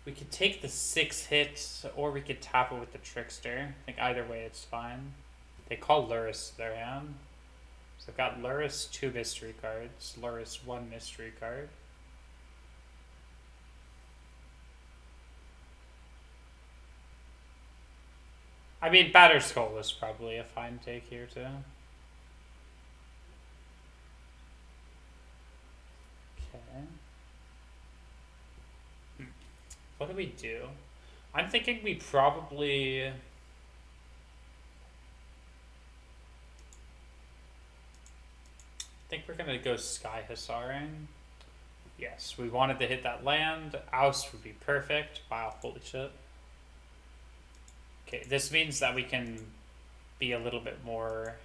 We could take the 6 hit, or we could tap it with the Trickster. I think either way it's fine. They call Luris their hand. So I've got Luris 2 mystery cards, Luris 1 mystery card. I mean, Batter Skull is probably a fine take here too. Okay. What do we do? I'm thinking we probably... I think we're gonna go Sky Hussaring. Yes, we wanted to hit that land. Oust would be perfect. Wow, holy shit. Okay, this means that we can be a little bit more...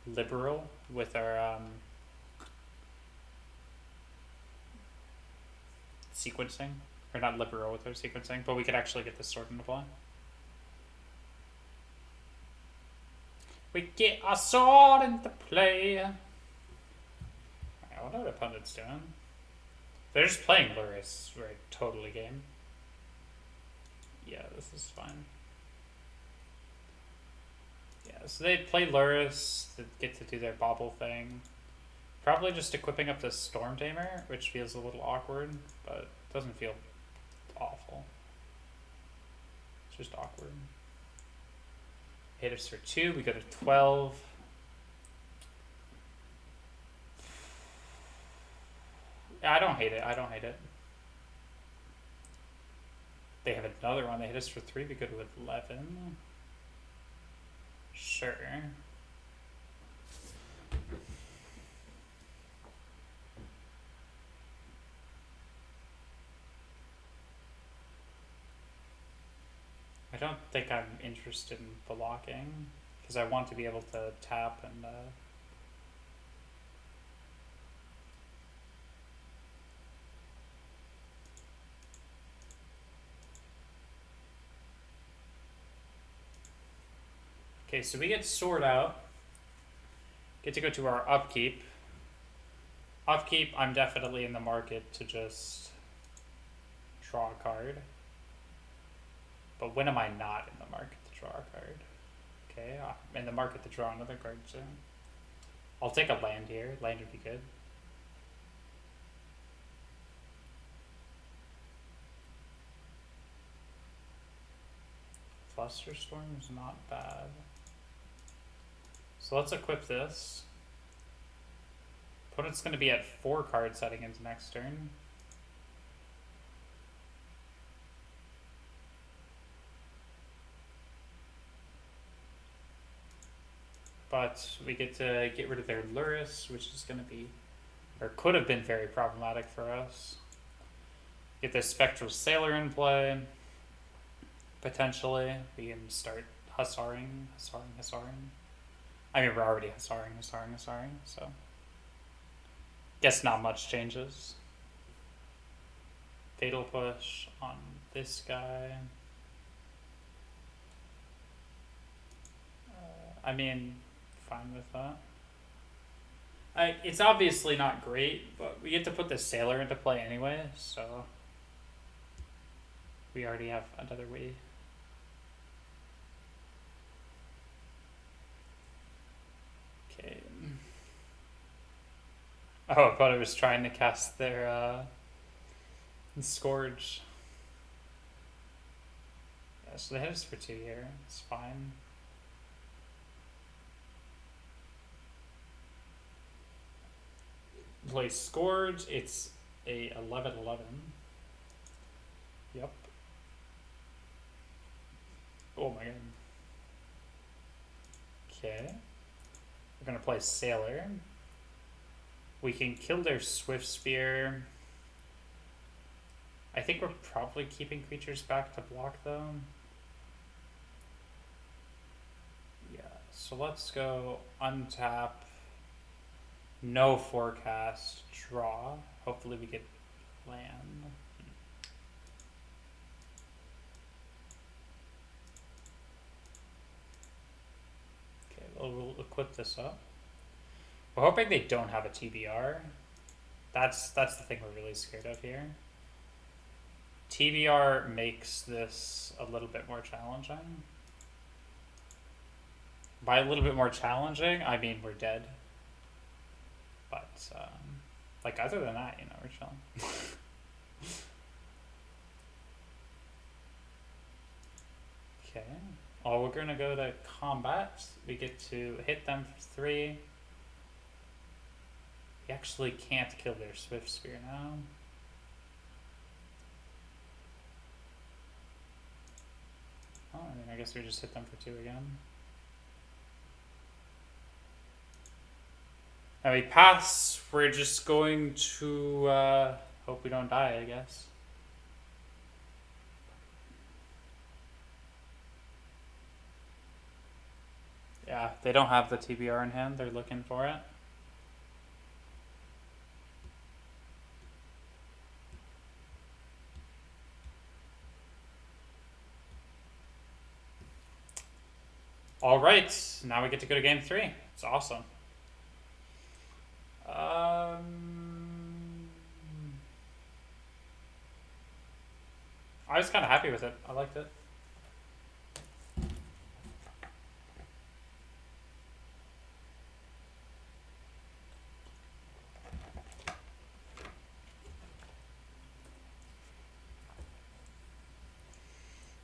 liberal with our sequencing. Or not liberal with our sequencing, but we could actually get this sword into play. We get a sword into play. Right, what are the opponents doing? They're just playing Luris, right? Totally game. Yeah, this is fine. Yeah, so they play Luris to get to do their bobble thing. Probably just equipping up the Storm Tamer, which feels a little awkward, but doesn't feel awful. It's just awkward. Hit us for 2, we go to 12. I don't hate it, I don't hate it. They have another one, they hit us for 3, we go to 11. Sure. I don't think I'm interested in blocking, because I want to be able to tap and... Okay, so we get sword out. Get to go to our upkeep. Upkeep, I'm definitely in the market to just draw a card. But when am I not in the market to draw a card? Okay, I'm in the market to draw another card soon. I'll take a land here. Land would be good. Flusterstorm is not bad. So let's equip this. Opponent's going to be at 4 cards heading into next turn. But we get to get rid of their Luris, which is going to be, or could have been very problematic for us. Get this Spectral Sailor in play. Potentially. We can start Hussaring. I mean, we're already Hussaring, so... Guess not much changes. Fatal Push on this guy. I mean, fine with that. It's obviously not great, but we get to put the Sailor into play anyway, so... We already have another way. Okay. Oh, I thought I was trying to cast their Scourge. Yeah, so they hit us for 2 here. It's fine. Play Scourge. It's a 11/11. Yep. Oh my god. Okay. We're gonna play Sailor. We can kill their Swift Spear. I think we're probably keeping creatures back to block though. Yeah, so let's go untap, no forecast, draw. Hopefully we get land. Okay, well, we'll equip this up. We're hoping they don't have a TBR. That's the thing we're really scared of here. TBR makes this a little bit more challenging. By a little bit more challenging, I mean we're dead. But, like, other than that, you know, we're chilling. Okay. Oh, we're gonna go to combat. We get to hit them for 3. We actually can't kill their Swift Spear now. Oh, I mean, I guess we just hit them for 2 again. Now we pass. We're just going to hope we don't die, I guess. Yeah, they don't have the TBR in hand. They're looking for it. All right, now we get to go to game 3. It's awesome. I was kind of happy with it. I liked it.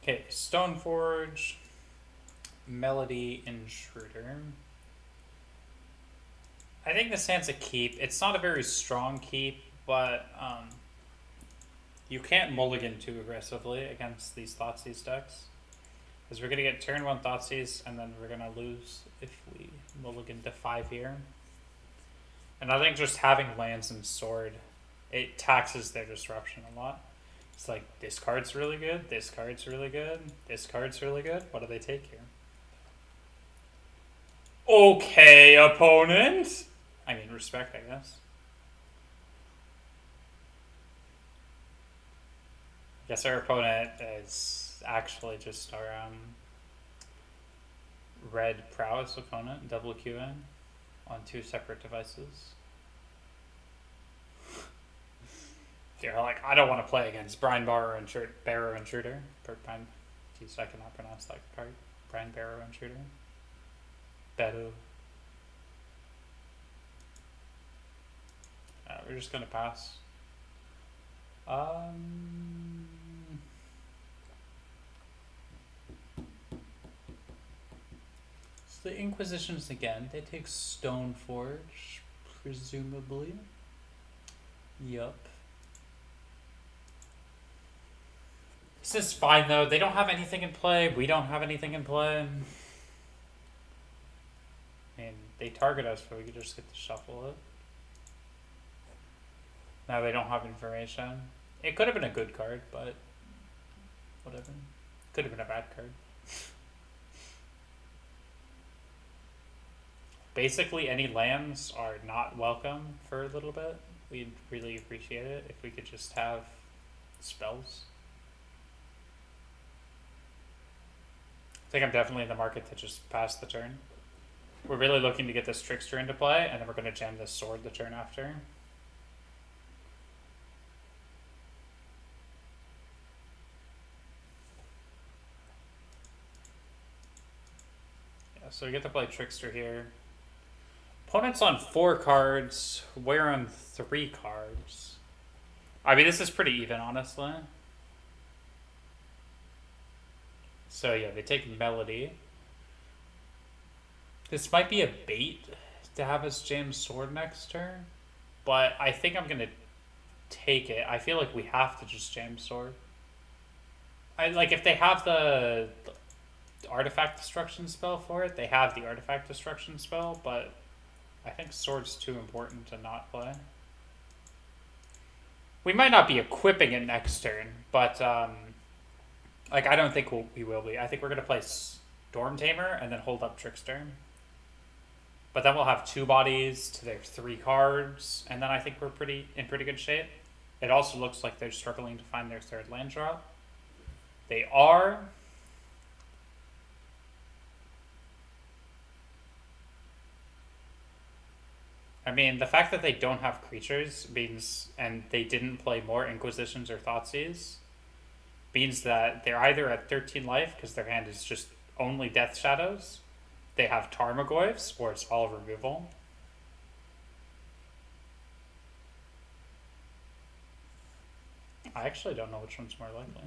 Okay, Stoneforge, Melody Intruder. I think this hand's a keep. It's not a very strong keep, but you can't mulligan too aggressively against these Thoughtseize decks. Because we're going to get turn 1 Thoughtseize, and then we're going to lose if we mulligan to 5 here. And I think just having lands and sword, it taxes their disruption a lot. It's like, this card's really good, this card's really good, this card's really good. What do they take here? Okay, opponent! I mean, respect, I guess. I guess our opponent is actually just our red prowess opponent, double QN on 2 separate devices. They're like, I don't want to play against Brian Barrow Intruder. Jeez, I cannot pronounce that card. Brian Barrow Intruder. Beto. We're just gonna pass. So the Inquisitions again. They take Stoneforge, presumably. Yup. This is fine though. They don't have anything in play. We don't have anything in play. I mean, they target us, but we could just get to shuffle it. Now they don't have information. It could have been a good card, but whatever. Could have been a bad card. Basically, any lands are not welcome for a little bit. We'd really appreciate it if we could just have spells. I think I'm definitely in the market to just pass the turn. We're really looking to get this Trickster into play, and then we're going to jam this Sword the turn after. So we get to play Trickster here. Opponent's on 4 cards. We're on 3 cards. I mean, this is pretty even, honestly. So yeah, they take Melody. This might be a bait to have us jam Sword next turn, but I think I'm gonna take it. I feel like we have to just jam Sword. I like if they have the artifact destruction spell for it, they have the artifact destruction spell, but I think Sword's too important to not play. We might not be equipping it next turn, but like I don't think we will be. I think we're gonna play Storm Tamer and then hold up Trickster. But then we'll have 2 bodies to their 3 cards, and then I think we're in pretty good shape. It also looks like they're struggling to find their 3rd land drop. They are. I mean, the fact that they don't have creatures means, and they didn't play more Inquisitions or Thoughtseize, means that they're either at 13 life because their hand is just only Death Shadows, they have Tarmogoyfs, or it's all removal. I actually don't know which one's more likely.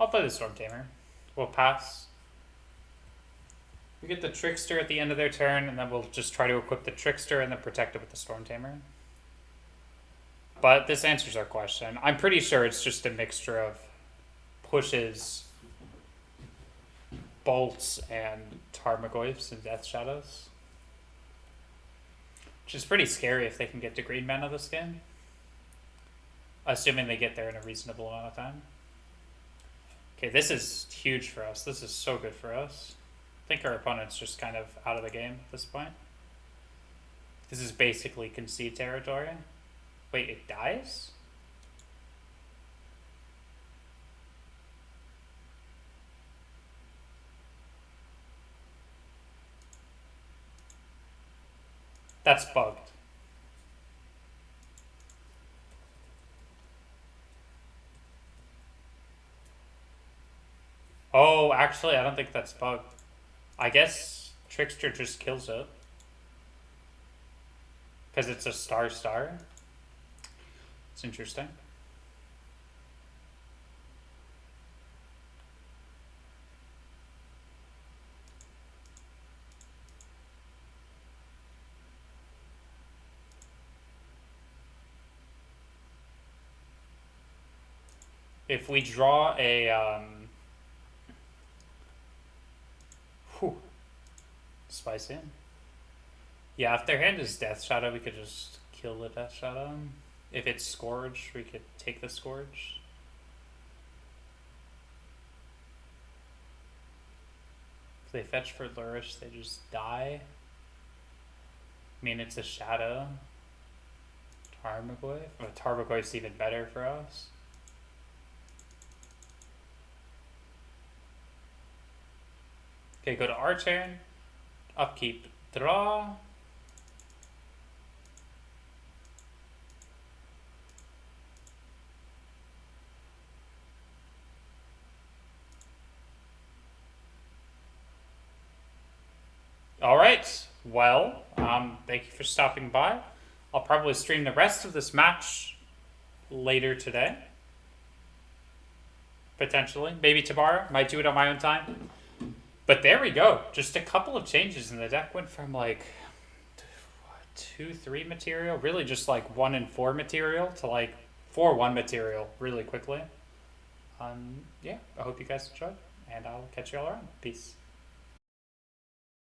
I'll play the Storm Tamer. We'll pass. We get the Trickster at the end of their turn, and then we'll just try to equip the Trickster and then protect it with the Storm Tamer. But this answers our question. I'm pretty sure it's just a mixture of pushes, bolts, and Tarmogoyfs and Death Shadows. Which is pretty scary if they can get to green mana this game. Assuming they get there in a reasonable amount of time. Okay, this is huge for us. This is so good for us. I think our opponent's just kind of out of the game at this point. This is basically concede territory. Wait, it dies? That's bugged. Oh, actually, I don't think that's bugged. I guess Trickster just kills it. Because it's a star. It's interesting. If we draw a spicy. Yeah, if their hand is Death Shadow, we could just kill the Death Shadow. If it's Scourge, we could take the Scourge. If they fetch for Flourish, they just die. I mean, it's a Shadow. Tarmogoyf? Oh, Tarmogoyf's even better for us. Okay, go to our turn. Upkeep, draw. All right. Well, thank you for stopping by. I'll probably stream the rest of this match later today. Potentially. Maybe tomorrow. Might do it on my own time. But there we go. Just a couple of changes, and the deck went from like 2-3 material, really just like 1 and 4 material, to like 4-1 material really quickly. Yeah, I hope you guys enjoyed, and I'll catch you all around. Peace.